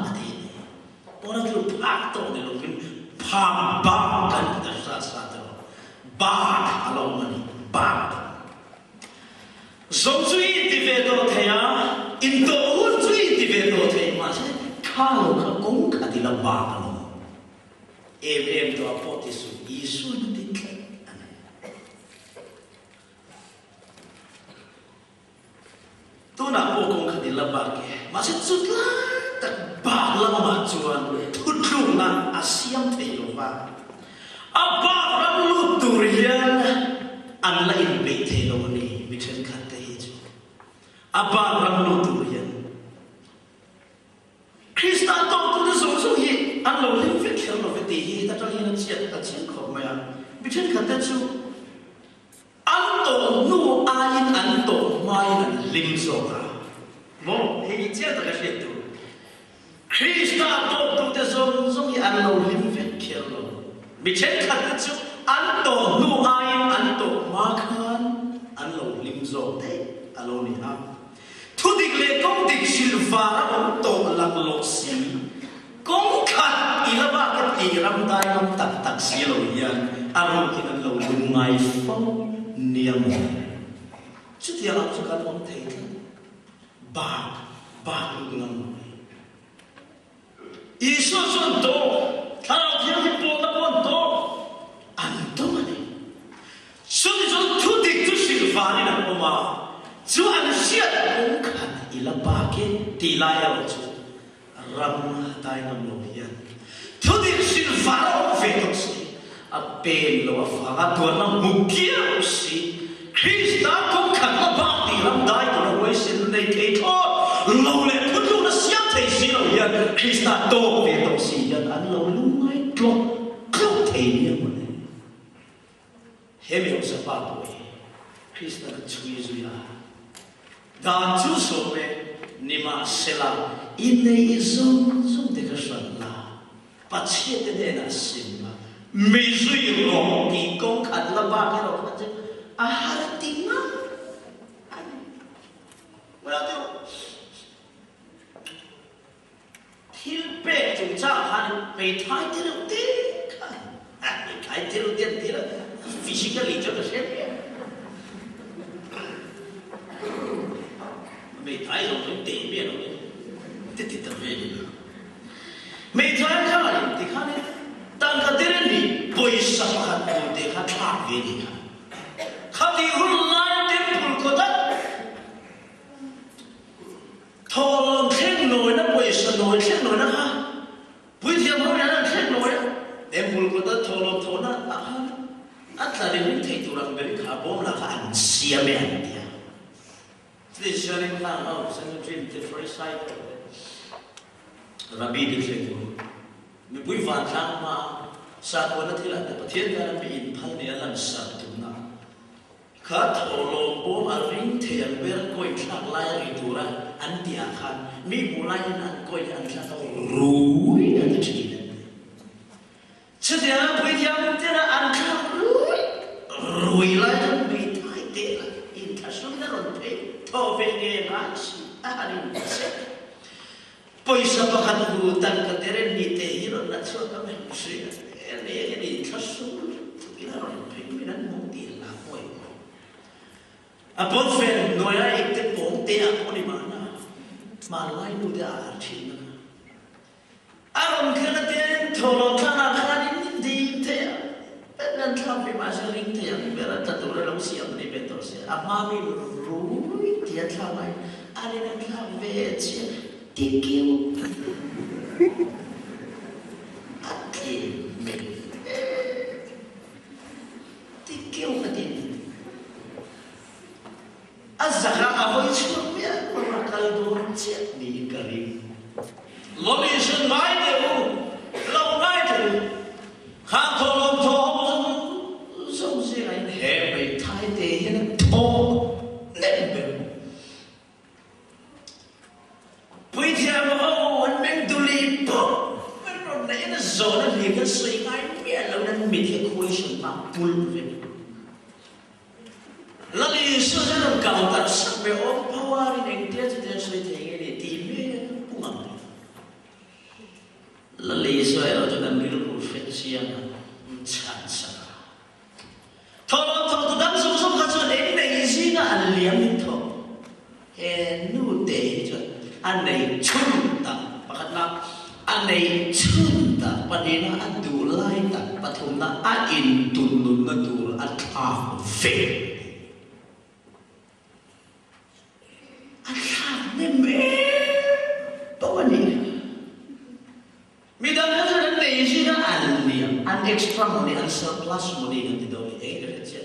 S1: bộ nó cứ phát tổ để lồng mình phàm ba cần ta sát sát rồi ba thả lồng mình ba giống duy thì về đồ thầy à in tổ duy thì về đồ thầy mà sẽ khá lâu khá công khá thì là ba lồng em to apo ti su isu ti tu na po kong khadi la ba ke mà sẽ chút lá tất bạc lắm mà chuan thút lung na asiam thầy lo va bạc lắm lu turian an la in be thầy lo ni mi chen khat te hi chu bạc lắm lu turian Krista tông tu nó giống hi an lo lim ve khel lo ve ti hi ta hi na chiat khop ma ya mi chen khat te chu an tổ nu ai an tổ mai là lim zo ra vô thì chia ta cái chuyện tu Krista tổ tu te giống như an lâu lim vẹt kia lo bị chết thật đấy chứ an tổ nu ai an tổ ma khan an lâu lim zo thế alo ni ha thu định lệ công định silva an tổ lạc lộc xí công khát ila ba cái tỷ ram dai ram tak xí lo yan alo khi an lâu lung ngay phong niệm chút tiền làm cho các ông thấy bà luôn ngâm Isu xuân tổ thao thiên hiệp bộ đã buồn tổ ăn tổ mà đi xuân xuân thu địch chú sĩ phá đi nằm mà chú ăn xiết cũng khăn ý là bà kia tỷ lại ở chú ram tai nằm lộ hiền thu địch sĩ phá ông về tổ sĩ bên lo phá tuần năm mục kia sĩ Krista cũng khăn là bà tỷ ram đại của nó với xin này thế thôi lâu lệ phút lúc nó xiết thầy sĩ lo hiền Krista tổ về tổ sĩ hiền ăn lâu lúc ngay klok thầy hiền mà này hệ miệng sẽ bà tuổi Krista cái chú Giêsu ya đã chú số về nima sẽ là in này zoom để cái sân là bắt chết đến là xin mà mấy suy lòng kỳ công khẩn là ba cái đó chứ hát tiếng á mà đâu thiếu bể chúng ta hắn bị thái thế đầu tiên bị thái thế đầu tiên thì là physically cho nó xem bị thái rồi nó tiền biết rồi thế thì tập về bị thái khác thì khác đấy但係啲人你背十刻我哋係差嘅啲，佢哋好難點覺得，頭聽內那背十內聽內那哈，背天好人聽內，你覺得頭那但係你睇到人哋卡波那個暗示咩嘢啊？即係上嚟看啊，上嚟轉啲 first side，rabbi啲寫過。มีบุญวันทางมาสากลที่หลังประเทศนั้นมีอินพันเนี่ยหลังสัตว์ตุนะข้าทอโลโบอาริงเทียนเวรก้อยชักไล่ริตุระอันที่อาคารมีบุไลนั้นก้อยอันชักรู้อันที่นั่นเช่นเดียวบุญยังเจนะอันชักรู้ไล่นั้นไม่ได้เด็ดอินทัศน์นั้นเพย์ทอเวเนรัสอันนี้เสร็จPoisa pakan hutan keteren di tehir nak suatu manusia. Ini kasul kita orang peminan mungkin lah koi. Apun fen noya ikut ponte aku di mana? Malai muda arcina. Aron kena ten tolong tanah kanin di teh. Dan sampai masuk ring teh yang berat satu dalam siam di betul saya. Amami rui dia sampai ada yang sampai Tikiu Tikiu kadin Azhara ahoy chumya Marakal doon chet ni karim Loli sun mai debu Lau mai debu Khang tolong tolong Sông si anh hẹp bị thái tế Hên thô Nên bèo Bây giờ mà ông mình tu lì bộ mình rồi nãy nó rồi nó liền cái suy ngay mẹ lâu nên mình thì khôi sinh mà buồn về là lý số nó làm cầu đặt sắc về ốm power đi đánh tiếc cho nên suy thế để tìm mẹ cũng ngầm là lý số nó cho nên mình cũng phải xem chán sao thôi đám sống sống cả đến này gì nó ăn liếm thôi nu để cho anh này chun ta, bahkan nak anh này chun ta, padina anh du lai ta, pathum na anh in tunun na du anh thang về, anh thang nên mẹ, extra money and surplus money kan tidak boleh ini kerja.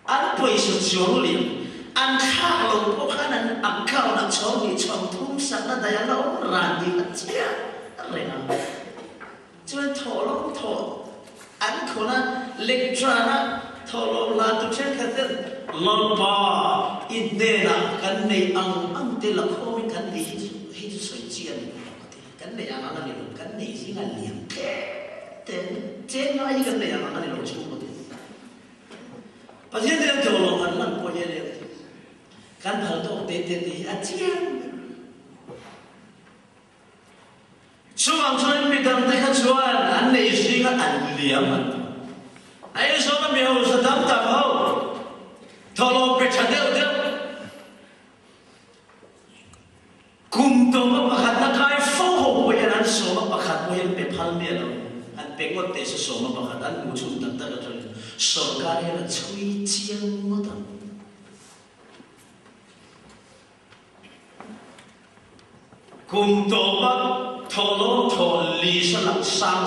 S1: An paisa jolly, an kalau bukan akal nak cari contoh sana daya lau randi kerja, rena. Cuma tolong tol, an kona lecturer tolong lah tu cakap lomba idena kan ni ang telak kami kan ni hidup sucian kan ni ang ni kan ni singan liang ten ay kan ni ang ni lo cuma tu pasien dia tolong kan lang ko ye kan hal tu te acian suang suan bidang dekat suan an ni singan an liang ay soalnya mihau sedang tahu tolong bercadel dia, kumtoma pakat nak kaya foho boleh nan soma pakat boleh bepal dia lo, an pengot desa soma pakat an muncul tanda kata sorgar yang cui ciang mata, kumtoma tolong toli selak sang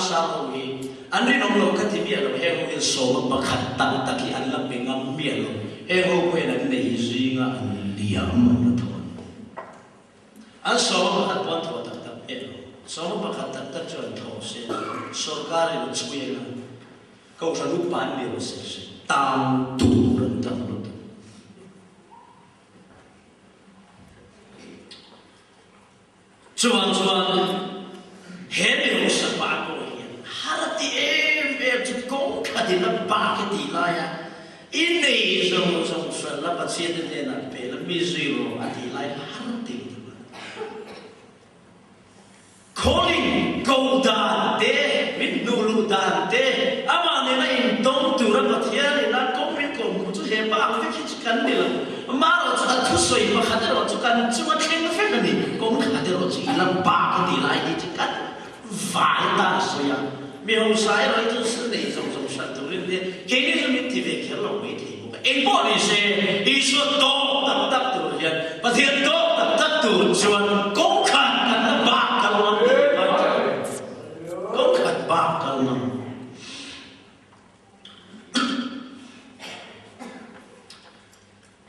S1: ini, ane nonglo katibia lo heo yang soma pakat tang taki an la pengam bia lo. Ego kue nak nezinga diam menonton. Asal bakat tuan tuan tak ego. Asal bakat tak jual those. Sorgar itu cuci lah. Kau selalu pandai bersesuai. Tang turun tang turun. Cuan hemi usah bago ini. Harati tu kau kadina bagai dilaya. Ini semua salah pasien dia nak pelak mizero adi lain hati tu. Calling kau dante, min nulu dante, ama ni na intong turun patian ni na kau min kau muncul hebat, aku fikirkan dia lah. Malah tu tu soi macam ada tu kan cuma kena fikir ni, kau ada tu hilang bak di lain itu kan, vital soya. Mihau saya itu sendiri semua satu ini, kini semua TV kalau ini. Impor ni se, isu to tak tu ya, pasien to tak tu, cuman kongkan kan bakal mana, kongkan bakal mana.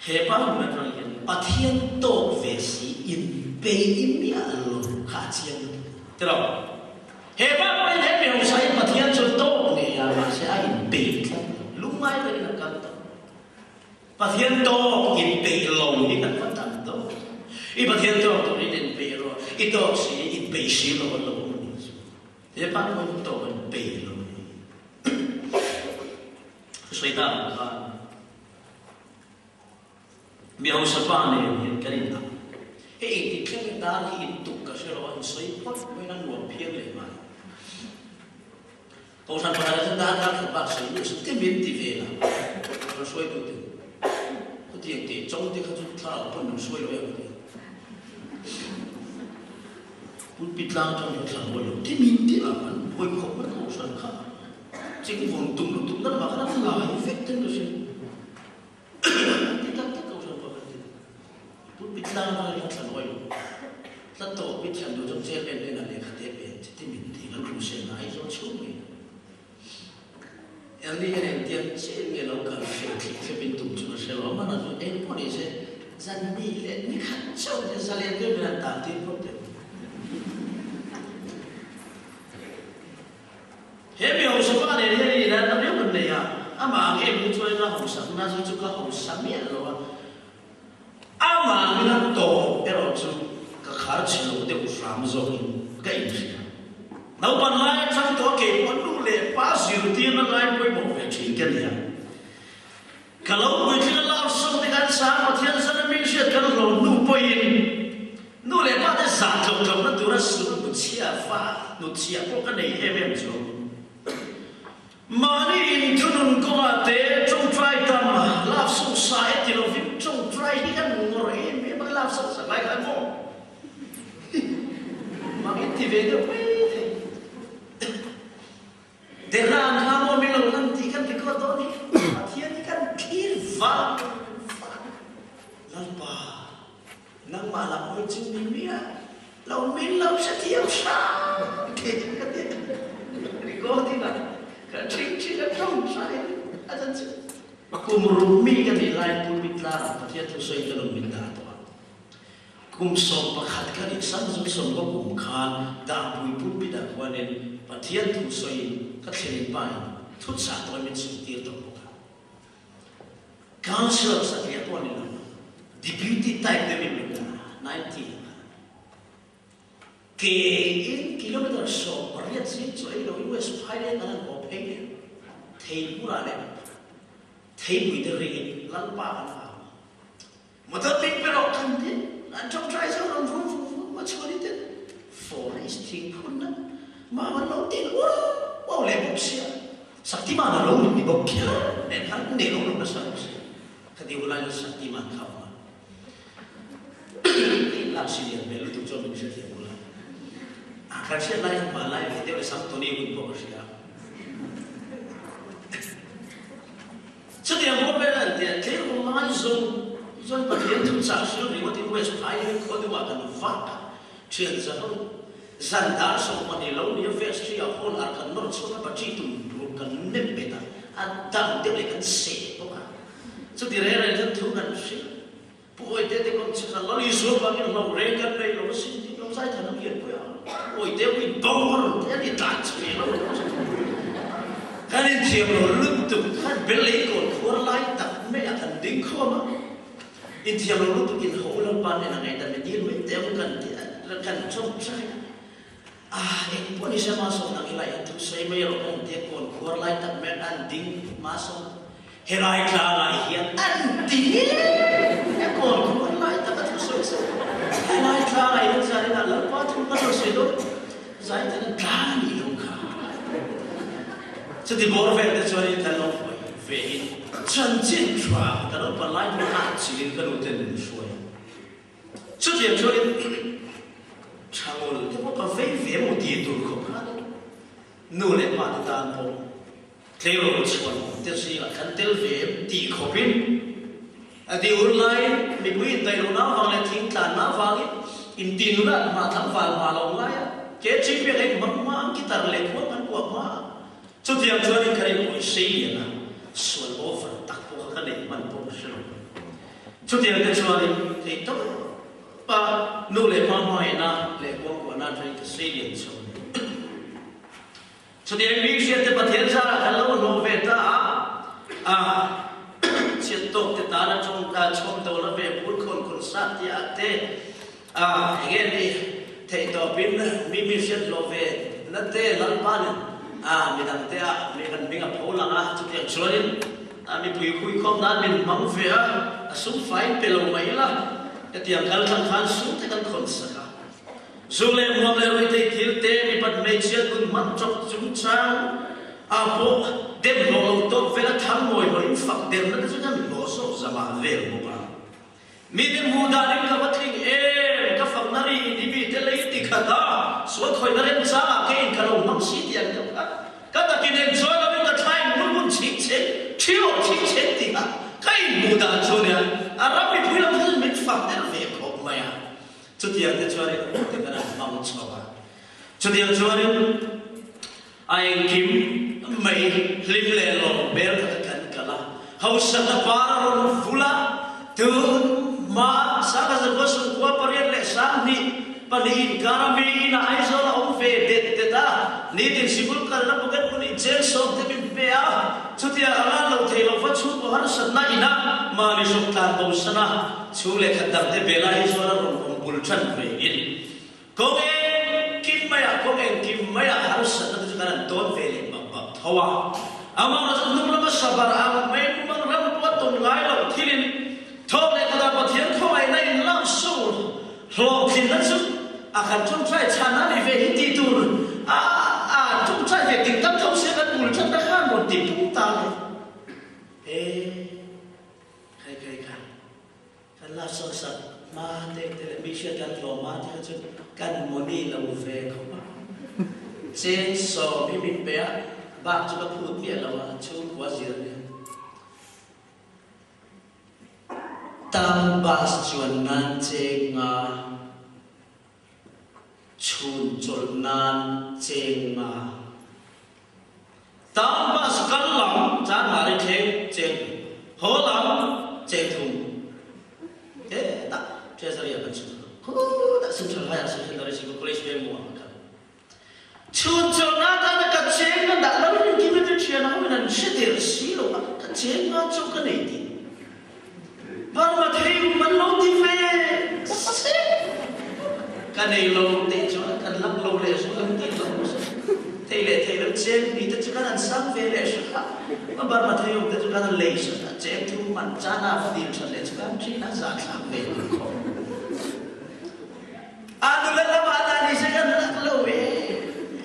S1: Hebat macam ni, pasien to versi impe lo kajian tu, terus. Hebat macam ni, saya pasien to ni ya masih impe, lumai lagi nak kata. Pasien to impe long ni kan patang to. Pasien to tu ni impe lo. Itu si impe si lo lo ni. Dia pak pun to impe lo ni. Sudah kan. Biar siapa ni yang kerana. Di kerana itu keseluruhan saya pun memang luar biasa lah. Kau sampai ada tentang apa sih? Mesti binti vela. Kalau saya tu. Dia jauh dia kan tak pun suai lo yang dia. Pun pitlang jauh tak boleh. Dia minti aman, boleh kau berkausan kah? Jadi untung dan bahkan lah efek tu sih. Kita tak kausan apa tu. Pun pitlang jauh tak boleh. Satu pitlang jauh saya benda nak lihat dia benda. Jadi minti kan khusus naik jauh cumi. Yang dia cengeng lokal fikir kebintung cuma selama mana tu pun ini jangan ni kacau dia salian dia benar tadi pun dia. Hemi harus apa ni dan tapi benda ya. Ama hemi tu adalah harus nasi juga harus sambil loh. Ama kita to pero tu kekarcian dia usram zohin kain sih. Naupan lain sang tu ke pun le pasir dia nak lain pun mau cikan dia. Kalau kita langsung dengan sama tiada sana Malaysia kalau nu poin nu le pada satu jam tu rasa nu siapa kan ni tu. Mani turun kau jom try tam langsung saya tidak fit jom try ni kan ngor memang langsung saya kan mo. Makin TV tu. Derang kamu bilang nanti kan dikotor ni, matian kan kirva, lalpa, nang malam macam ni ya, lawan bilang setiap saat, có thì là cái chính chỉ là trong sai anh chân chứ cùng mi cái này lại cùng biết là phát hiện thu xây cho nó mình đã to cùng sống và khát cái này sáng dụng sống có cùng khan đã bùi bùi biết được quan nên phát hiện thu xây các thiên bài thốt sản tôi mình sử tiền trong bộ cao sơ sát liệt quan nên deputy type de mình là 90 ke kilometer so pariat sin so ilo US pilot nan ko phege thei pura le thei bui de ring lan pa na motor pin pero kan de an trong try so ron fu ma chori de forest thing phun na ma man lo tin wow le bok sia sakti ma na lo ni bok kya nen han ne lo na sa khadi ulai sakti ma kha ma la silia me lo tu cho mình sẽ hiểu là các xe lai mà lai thì đều là sắm tổ niệm của bác sĩ à. Trước tiên có vẻ là thế cũng lai dùng bát hiến thực sản sử dụng thì có phải có điều cần phát chuyện gì đó dân đã sống mà đi lâu đi về suy ở hôn ở cần nó số các bác sĩ tụi cần nếp bê ta anh đang tiêu lấy cần sẻ không à. Trước tiên là dân thiếu cần sẻ bôi thế thì con chỉ cần nó đi xuống vào cái lồng rễ cần đây nó xin thì nó sai thật nó hiện của ôi thế mình bông rồi thế thì tàn phế nó cái này thiệp nó lưng tục khác bên lấy cột khóa lái tập mấy thần đính khô mà in thiệp nó lưng tục in hổ lắm ban này là ngày ta mình điên mấy téo cần thì là cần trông sai em muốn đi xem mà sống năng lại tu xây mấy rồi con thiệp cột khóa lái tập mấy anh đính mà sống herai klar lại hiện anh đính còn khóa lái tập tu xây herai klar lại hiện ra là lớn quá không có đâu xây đâu giải thích là cả đi đâu cả cho thì bố về để cho đi thành long về chân chính choa cái đó本来不看chỉ cái đầu tiên说trước tiên cho đi trang ngồi cái bố cà phê về một tí tuổi không khác nô lệ mà được tan bố thế rồi chuẩn thế gì là khăn tel về tí khổ pin đi online mình mới tay nó vang lên tiếng tàn nó vang in tin nó mà thằng vàng mà lòng lại cái chỉ biết cái mà kita lệ quốc ăn quốc mà cho thì cho nên cái này xây liền à xuân offer tắc bộ cái này mình bộ sử dụng cho thì cái cho nên thì tốt và nô lệ mà hỏi na lệ quốc của na thì xây liền cho thì anh biết chuyện thì bắt hiện ra là cái lâu nô về ta chuyện tốt thì ta đã trong đầu là về bốn con sát thì thế nghe đi thầy tỏ biết mi xét lo về nó tê lăn pan mình làm tê mình cần mình gặp hố lăng chút tiền cho nên mình bùi khui không đan mình mắng về xuống phải bê lâu mấy là cái tiền khăn khăn xuống thì cần khôn saka dù lên hôm nay rồi thầy thiếu tê mình bắt mấy chuyện cũng mắng chọc chúng trang bộ đêm lâu tốt về là thằng ngồi rồi phật đêm nó cứ cho mình bỏ số ra mà về một bạn mình đêm mua đàn em các bạn听các phòng nari đi bị thế lấy tiền cả đó số khởi nó lên giá cái cái lồng mắm xí tiền các ta kia nên cho nó biết là thay muốn chính chế chiếu chính chế thì cái mua đàn cho nèรับbị vui lắm thế mình phật đến về không mày chút tiền thế cho nên cái này mong cho bà chút tiền cho nên anh kim mày lim lệ lo béo cái cả là hậu sản là para rồi phula từ mà sáng cái gì cũng qua barian lệ sáng đi panin karami na ai zo la ông về để ta ni tin sibul cả là một cái con trên sông thì mình về chút tiền Allah lâu thầy lâu phát chút của hắn sẵn na ina mà đi sông tan bầu sana chú lệ khát đam thế về lại zo la rong bông bul chân về in công em kim maya hắn sẵn na chúng ta đón về lên bập thua amang nó nung lama sabar am mấy mang ram quát tụng ngái lâu thiên thôi để ta bắt thiên thôi này làm sâu lo thiên đất sức akan chúng trai chana đi về đi tu chúng trai về tình tâm thông sẽ gần buồn chân đã khác một tỷ chúng ta cái là sơ sật mà để bị chuyện gần lo mà thì chúng cần muốn đi là một về không trên so với mình bé bác chúng ta phụ việc là chú quá gì đấy tam bas chuan nan che nga chun chol nan che nga tam ba skal lam chan ma le chen ho lam chen thum ta treasury ya kan su ko da sum chal haya su da si ko college be mo ka chu chu na da ka chen na da lo ni ki me chen na me na shi de si lo ka chen na chu ka nei di par ma thei man lo di fe ka nei lo de chu ka lak lo le su lam di lo thầy lệ trên đi tới chỗ cái sáng về lệ sự mà bạn mà thầy ông tới chỗ cái lệ sự là trên thu mặt cha na phát điện cho lệ chỗ cái chỉ là giả sáng về được không anh lên làm anh đi sẽ ăn lắc lâu về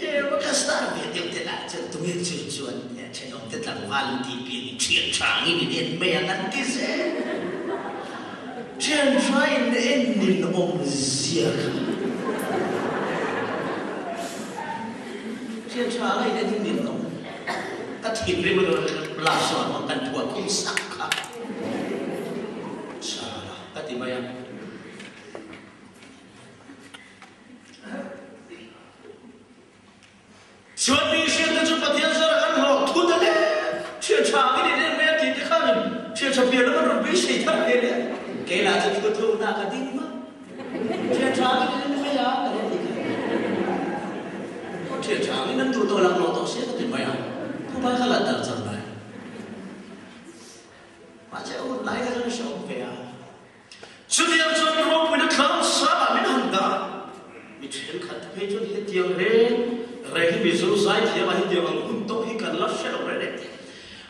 S1: em cái start về điều thế nào chứ tôi biết chuyện trên ông tới làm văn thì biến chuyện tráng như điện mẹ ngắn cái gì trên trái nên nhìn ông già trên trái này nên nhìn ông các thịt lên mà là sỏi mà cần thua không sắc cả sao các tìm ai chuyện đi chuyện tới chỗ phát hiện ra ăn họ thu được đấy chuyện trái cái này nên mẹ thì cái khác chuyện trái biệt nó còn bị xảy ra thế đấy cái là cho thu na cái gì mà chuyện trái cái này nên mẹ à chuyện trái cái nên tụi tôi làm lo tao sẽ có thể mày à không phải là tao chẳng này mà chứ ông lại cái nó sống về à sự việc cho nó không phải khám phá mà mình hành động mình chuyện khát phải cho hết tiếng rồi khi mình dùng sai thì mà hết tiếng ông cũng tốt khi cần lắp sẽ đâu đấy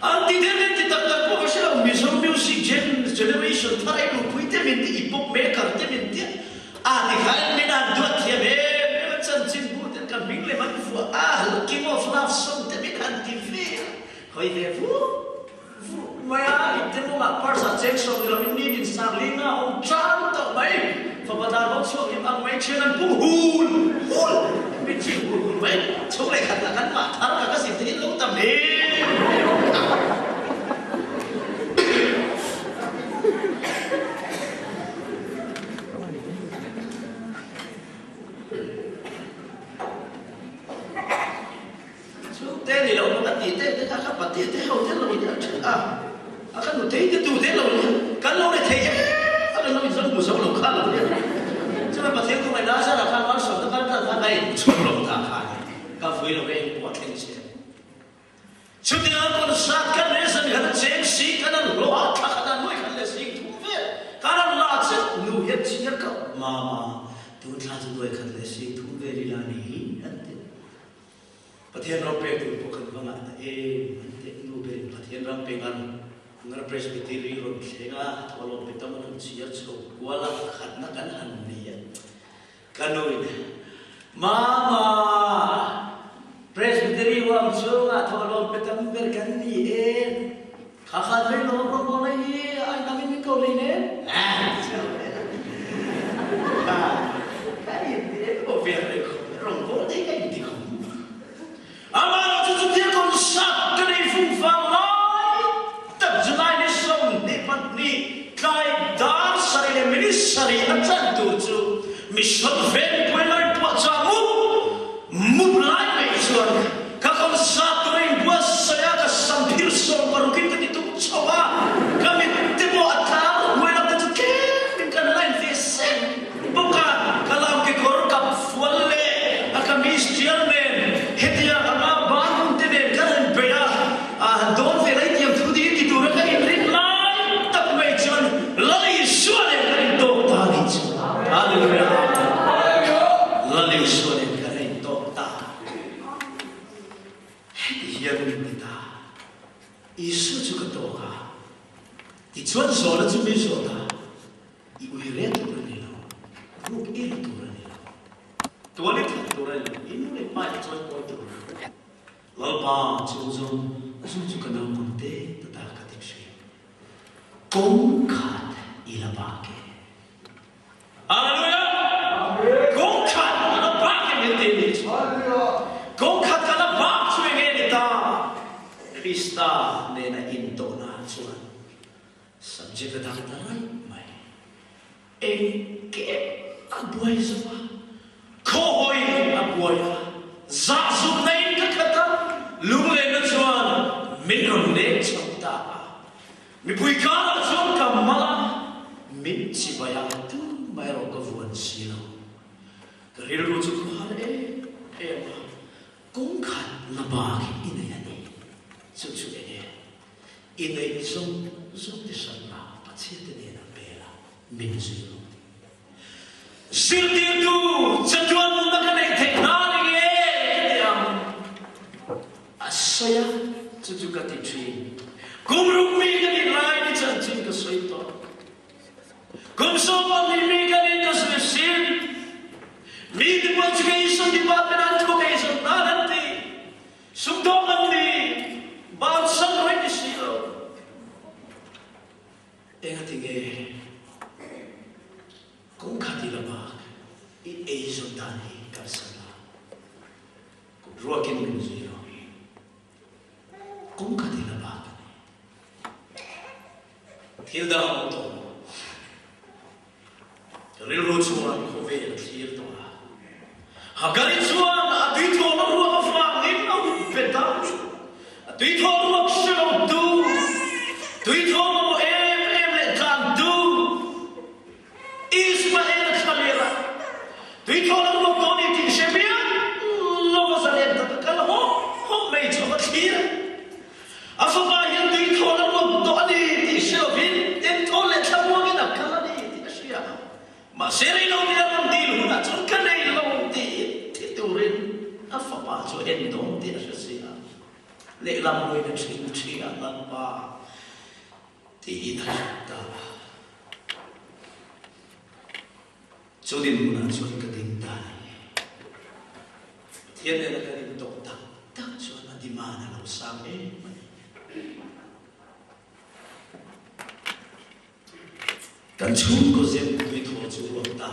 S1: anh đi đến thì tất cả các sẽ là mình dùng music generation thay đổi quý thế mình thì pop maker thế mình thế thì hai mình ăn được thì mình chân chính kan mình lên mắt vừa king of love song thế mình ăn TV hỏi về vũ mày thế mà parsa check song rồi mình đi đến sang linh ông chan tao mày và bắt đầu bóc xuống những ông mấy chuyện ăn bung hùn mình chịu hùn mày chống lại khát là khát mà thắng là cái gì thế lúc tầm đi thế thì đâu có bắt tiền thế các bắt tiền thế không thế rồi nhá các người thấy cái tu thế rồi nhá cái lâu này thấy các người nói dân của sống lâu khác rồi nhá chứ mà bắt tiền của mày đã ra là khăn nói sống các ta này sống lâu ta khai các vui là về của thiên nhiên chứ thì nó còn sát cái này dân hắn chém xí cái nó lo các cái nuôi cái này xí thú về cái nó là chứ nuôi hết chỉ nhất cậu mà tôi ra tôi nuôi cái này xí thú về đi là nàyประเทศเราเป็นตัวกันว่ามันเองมันเด็กนู่นเป็นประเทศเราเป็นกันงั้น presbytery เราเชื่อว่าทั่วโลกเป็นต้องมันเสียชั่วกว่าละขัดนักกันหันนี่กันนู่นมา presbytery ว่ามันเชื่อว่าทั่วโลกเป็นต้องเป็นกันนี่เองข้าขัดเลยโลกเราบอกเลยไอ้นั่นไม่เข้าเลยเนี่ยเชื่อไหมไอ้เด็กก็เวียนเลยร้องโว้ได้ไงดิAmaro tu dia kon sat kene fung fang lai tak julai ni som ni pat ni kai dar sari le ministry achan tu chu mission ven poi lai po cha mu lai mai chuan ka kon sat rei buas saya ka sampir som parukin ka tu chawa kami temo athar wela tu ke kan lai fe sen buka kalau ke kor kap fualle akami chairman hetia Isu juga doa. Ichuan soal tu bisoda. Iuire tu bernilau. Ruk ini tu bernilau. Tuan itu tu bernilau. Ini lepas ichuan kau tu. Lalpa cuzon. Isu juga nama kunte tetap katik sih. Kongkat ilabake. Haleluya. Kongkat ilabake menteri. Haleluya. Kongkat ilabake cuci kita. Krista nena into na chuan subject da ta mai engke abuai zawa khoi abuai za zu nei ka khata lung le na chuan mi pui ka chon ka mala min chi ba ya tu mai ro ka vuan si lo ka ri ru chu ha e kong khat na ba in ya ni chu chu in ei song ti san na pa chi te ne na pe la min si lo sil ti tu chatuan na ka nei the na ni e am asaya chu chu ka ti tri kum ru mi ka ni lai ni chan chin ka soi to kum so pa ni mi ka ni ka soi sin mi ti pa chu ke so di pa pe na chu ke so na nan ti sum do man ni ba san roi ni si lo e nga ti ge kung kha ti la ba i e so ta ni ka sa la ku ro kin min zi lo kung kha ti la ba thil da ho to ril ro chu an ko ve thir to ha gari chu an a ti tho no ro fa ni no pe ta a ti tho ro se lo tu ti tho no em le kan tu is ma en khalira ti tho no ko ni ti se bia lo va sa le ta ka ho mai chu va thir a fa ba yan ti tho no to ni ti se lo vin em tho le tha mo ni na kala ni ti sia ma seri lo ni am di lu na chon ka nei lo ti ti tu rin a fa pa chu en dong ti a sia le lam noi na chin chi a lan pa ti na ta chu din mu na chon ka ding ta thiên ne na ka rin to ta ta chu na di ma na lo sam e kan chung ko zen tui tho chu ro ta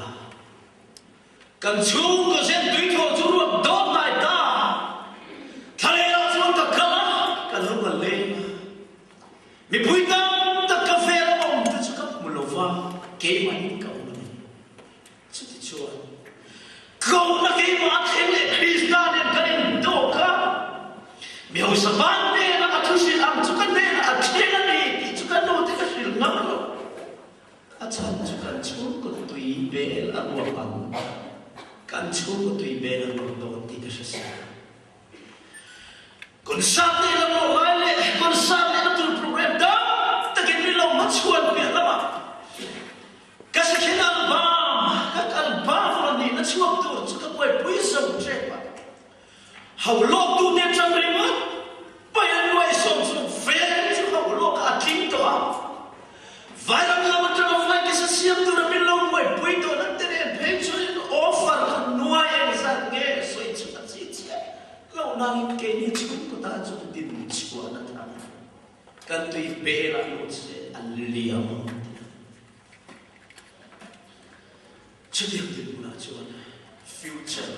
S1: kan chung ko zen tui tho chu ro do nai ta thale la chu ta kala kan lu ma le mi pui ta ta ka fe om ta chu ka mu lo va ke ma ni ka o ni chu ti chu ko na ke ma the le krista ne ka ni do ka mi ho sa ban ne na thu si am chu ka ne a the na ni chu ka no te ka sil ngam lo chan chu kan chu ko tui be la ro pan kan chu ko tui be la ro do ti ka sa kon sa ne la mo lai le kon sa ne na tu program da ta ke mi lo ma chuan pe la ma ka sa ke na ba ka kan ba fo ni na chu tu chu ka poi pui so che ba how lo tu ne chang ri ma pa ya noi so chu fe chu how lo ka tin to a vai la ma tra siam tu na min long mai pui to na te ne phe chu offer nuai en sa nge so i chu ta chi chi lo na ni ke ni chu ko ta chu din chu na ta kan tu i pe la lo che al liam chu din din na chu future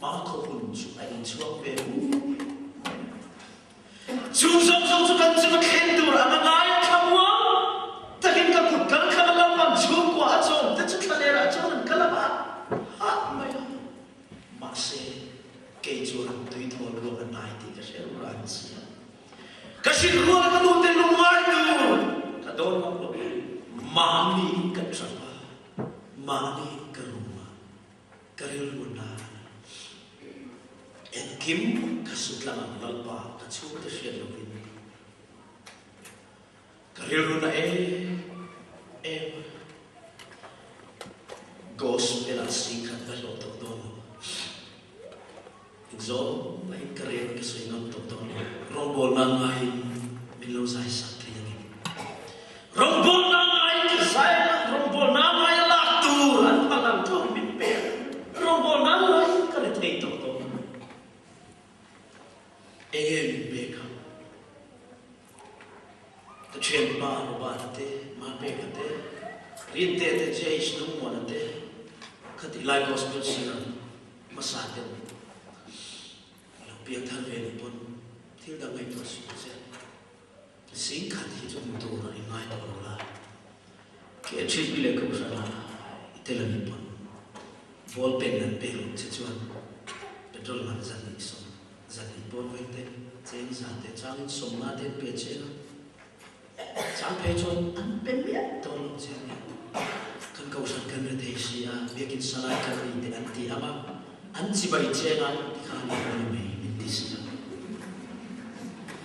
S1: ma ko hun chu ai chu pe chu so kan chu khen tu ra ma ngai khamwa ta kin ka put kal khala la man chu ko a chon ta chu thale ra chon kala ba ha mai ma se ke chu ran tui tho lo na nai ti ka se ran si ka shi ro ka no te lo mai tu ka don ma lo ma ni ka tra ma ni ka ru ma ka ri lo na en kim ka su tla na lal ba ka chu ta she lo vin Kariruna gospel asikat na lo tokdono. Zo may karir kasi ng tokdono. Rombol na ngay bilo sa isang triyangin. Rombol na ngay kasaya. Rombol na ngay laktur. At palang to minper. Rombol na ngay kalitay tokdono. Minper ka. Chuyện ba của bạn thế mà bé cái thế riêng thế thế chơi snow một thế cái thì live gospel singer mà sát thế biết thân về một bốn thiếu đang ngày tuổi sẽ xin khát thì chúng tôi là ngay đó là cái chuyện bị lệ công sản là thế là một bốn vol pen là pe luôn chứ chuan petrol mà dần đi sống dần đi bốn với thế trên dần thế trang sống là thế pe chơi chẳng phải chọn ăn bên miệng tôi luôn chứ cần cầu sản cần được thế gì à việc in salai cần đi để ăn thì ama ăn chỉ bảy chén ăn khá là nhiều mình tí xíu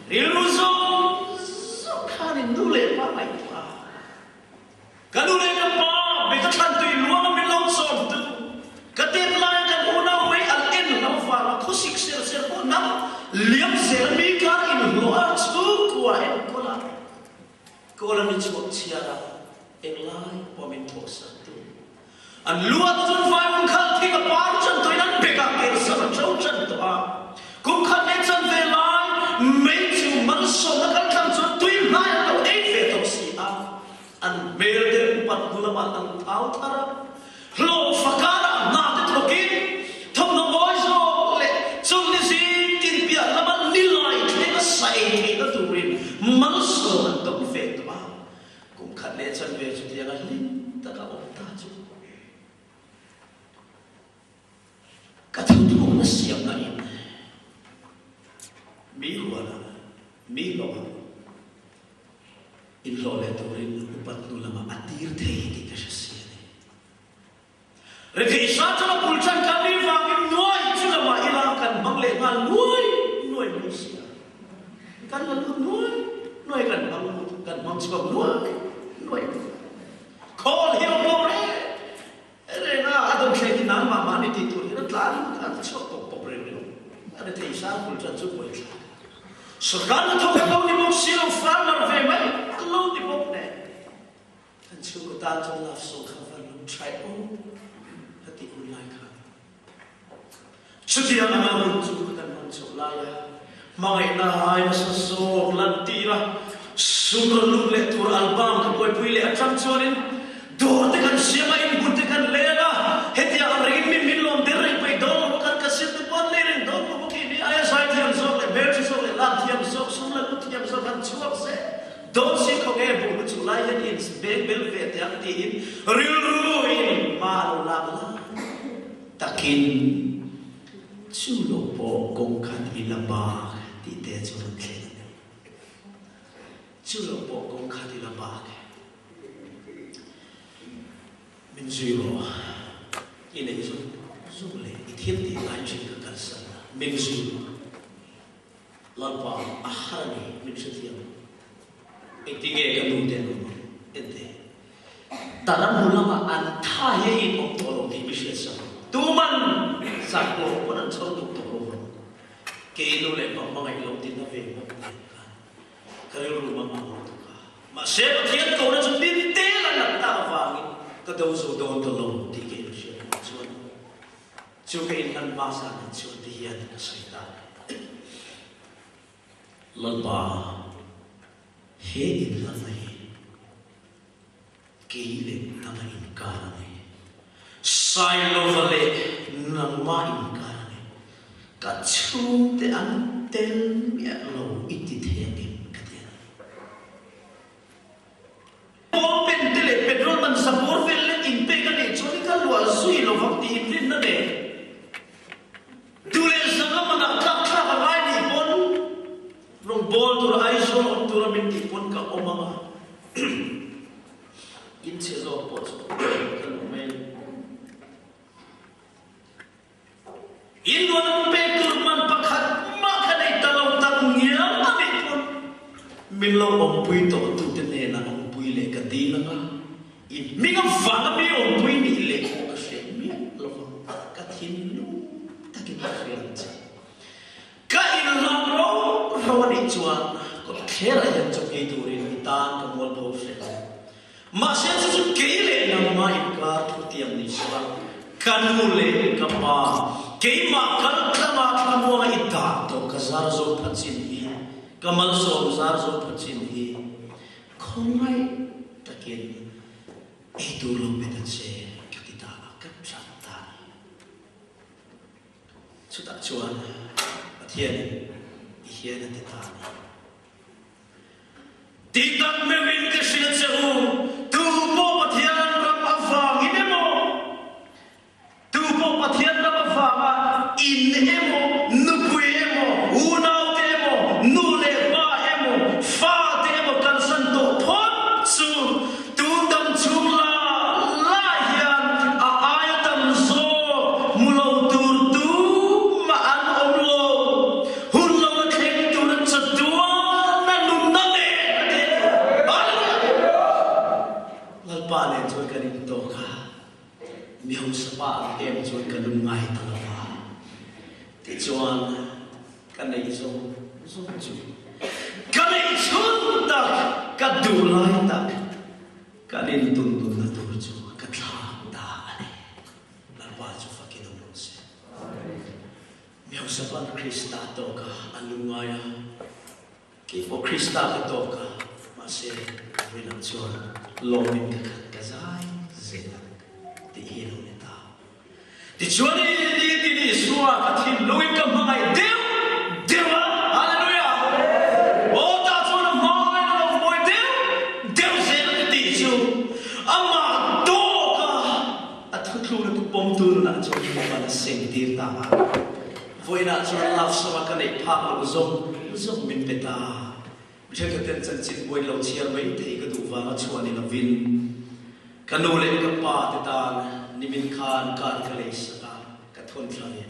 S1: điều luôn số khá là đủ lệ quá mạnh quá cái đủ lệ cái bao bị các bạn tùy luôn mà mình lâu xong từ cái tiền lại cái u nào mấy ăn in nó vào nó có xích xẹt có nắm liếm xẹt mi cả in loa chú của em có là mình chuột chia ra em lại qua mình thua satu anh luat chân vai ông khăn thì cái bao chân tôi đang bị cả cái sợ trâu chân tôi cũng khăn đến chân về lại mấy chú mất sống nó khăn khăn chân tôi lại đâu ấy về đâu xí anh mê đến bắt bula mà anh tháo thara lo fakara na để thâu kín thông nó nói rồi lệ trong cái gì tin bịa là bạn đi lại thế nó say thế nó tụi mình mất sống anh đâu về tôi cũng khăn đến chân về cho tiền anh tất cả ông ta chứ cái thứ không nó xiêm này mỹ lo in lo le torin upat nu lama atir thei ki ka sia ne re thei sa cha pul chan ka ni wa ki noi chu lama ila kan mang le ngal noi mi sia kan la noi kan mang chu noi call him over re na adon che ki nan ma ni ti tu ni tlan ka chu to pobre re thei sa pul chan chu poi सरकार ने तो कहता हूँ निबोक सिलो फार्मर वे में कलो निबोक ने कंचु को ताल तो लाफ सो खबर लो ट्राई ओ हती उन्लाई खा चुतिया ना मुंचु को तन मुंचु लाया मांगे ना हाय ना सो लंतीरा सुगर लुले tur album को कोई पुइले अचम चोरिन दो ते kan siapa in butte kan lera hetia amrin min milom dereng pe do kan kasit pon leren do ko ki ni aya sai thiam so le berchi so le lam thiam so sum la ku thiam so kan chuak se do si ko ge bu chu lai yan in bel bel ve tiang ti in ril ru in ma lo la la takin chu lo po kong khan ilaba ti te chu lo khe chu lo po kong khan ilaba mình zero in này zoom lên thiên địa lại trên cái căn sân mình zero lần vào ahani mình sẽ thiam tiếng nghe cái đúng tên luôn thế ta đã muốn làm ăn thay hết ông tổ ông thì biết sẽ sao tu man sạc bộ vẫn ăn sâu tục tổ luôn cái nó lại bằng ngày lâu tin nó về cái đó mà sẽ thiên cầu nó chuẩn bị té là nặng ta vàng cái đầu số đầu tổ lồng thì cái nó sẽ chuột chuột cái in ba sa nó chuột thì hiện nó xảy ra lần ba hết in lần này cái lệ năm in cả này sai lo vale năm mai in cả này cả chung để ăn tên miệng lâu ít thì thế in cái thế bố bên tele petrol man support về lên in pe cái này cho nên cái lúa suy lo vắng thì in lên nó để tu lên sang mà nó cắt cắt cái này đi bón rong bón tu là ai số tu là mình đi bón cả ông mà in sẽ do bón cái này in luôn pe tu man pakhat mà cái này ta lâu ta nghĩa mà mình lâu ông bui tổ tu tên này là ông bui lệ cái gì nữa in mình không phá cái ông bui đi lệ có cái gì mình lâu cái thiên lu ta cái gì vậy cái in làm rồi đi chuan có thể là hiện trong cái tuổi này ta trong một bộ phim mà sẽ chỉ cái lệ nằm mai cả thu tiền đi sang canu lệ cái mà cái mà cái mua ít ta to cái giá rồi phát triển đi kamal so zar so pachin hi khomai takin itu lo bedache kita akan chanta sudah chuan pathian hian te ta titan me min ke sia cheru tu po pathian ram avang inemo tu po pathian ram avanga in emo nupui emo una nu le ba emo fa te emo kan santo chuan kan nei zo chu kan nei chun ta ka du lai ta kan in tun na tur chu ka thla ta ani lalwa chu fakin no se meu saban Krista to ka alungaya ki for Krista to ka ma se rin chuan lomin ka zai zela ti hilo neta ti chuan ni suwa ka thin loi ka mangai deu dewa hallelujah o ta chuan mai no moi deu zela ti chu ama to ka athu na tu pom tu na chuan ma na seng tir ta voi na chuan love sawa ka nei phak lo zong min peta Saya kata cacit boy lau ciar bayi teh ikut uang acuan ni navin. Kanule kapa tetan nimin kan kalai saka kathon flaya.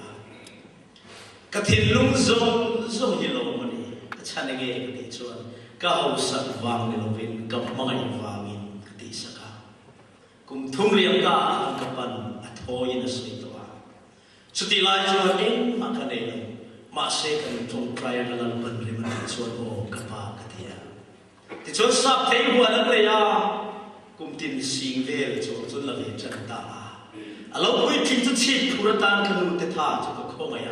S1: Katin lung zong hilo mani. Kachan nge kati cuan kau sak wang ni navin kap mangai wangin kati saka. Kum thum liam ka kapan athoy na suitoa. Sutilai cuan in makanay masih kan tong trial dalam penerimaan cuan o kapa. Thì chỗ sắp thấy qua đất này cùng tin sinh về chỗ chỗ là về chân ta lâu cuối tin chút chi pura tan cái nụ tết tha chỗ có không ai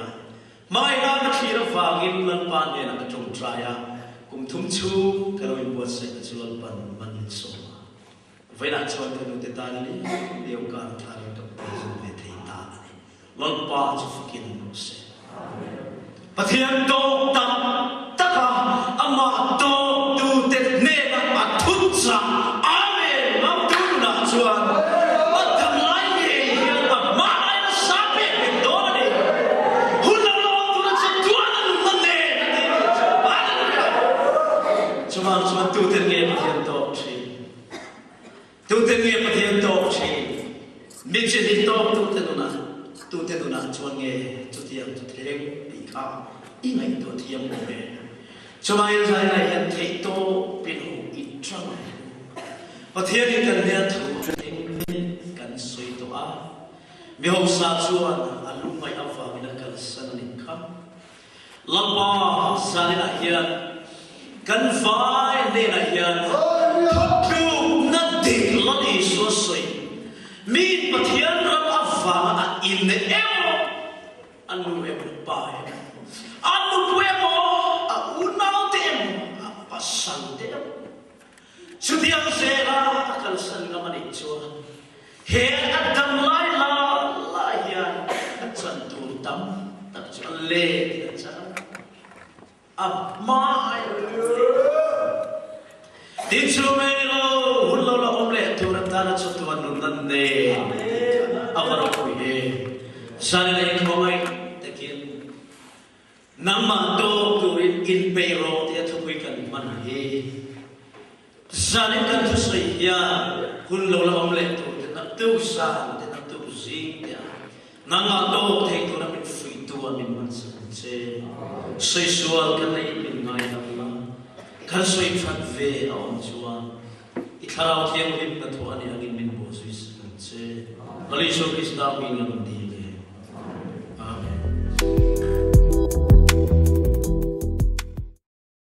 S1: mai đó nó khi nó vàng in lần ban này là cái trồng trái cùng thum chu cái rồi buat sẽ cái chỗ lần ban ban số vậy là chỗ cái nụ tết ta này điều cả thà cái cái chỗ về thấy ta này lần ba chỗ phát hiện nó sẽ và thiên đô tâm tất cả ama đô Amen. Mampu nak cuan. Macam lain dia bermain sampai betul ni. Hulang lawan tu nak sejuan mana? Cuma tu tengah perhatian top si. Tu tengah perhatian top si. Macam ni top tu tengah nak cuan ni. Tu tiang ikam. Ingat tu tiang boleh. Cuma yang saya lihat itu pinu. Trong và thiên nhiên cần nên thủ truyền cần suy tổ á vì hôm sa chuan lúc mai áp vào mình cần sanh linh khắp lâm ba sa đi lại hiền cần phải đi lại hiền thúc chu năn tịt lót đi xuống suy min và thiên lâm áp vào in em lúc em bài lúc em unau tem pasang tem Sutiang sera akan sangaman itu. He adam lai lahian akan tuntam tak cuman le akan abmai. Dicumelo hulola omle turan tanah cutuan nunan ne. Awaroku he. Sana lagi komai takin. Nama do turin in payroll dia tuikan mana he. Zalim kan tu saya hun lo la omlet tu nak tu san nak tu zing dia nanga do thei tu na min free tu min man san che soi sual kan nei min ngai Allah kan soi phat ve on chuan I kharau thiam lim na tu ani angin min bo sui san che Malaysia Krista min ngam di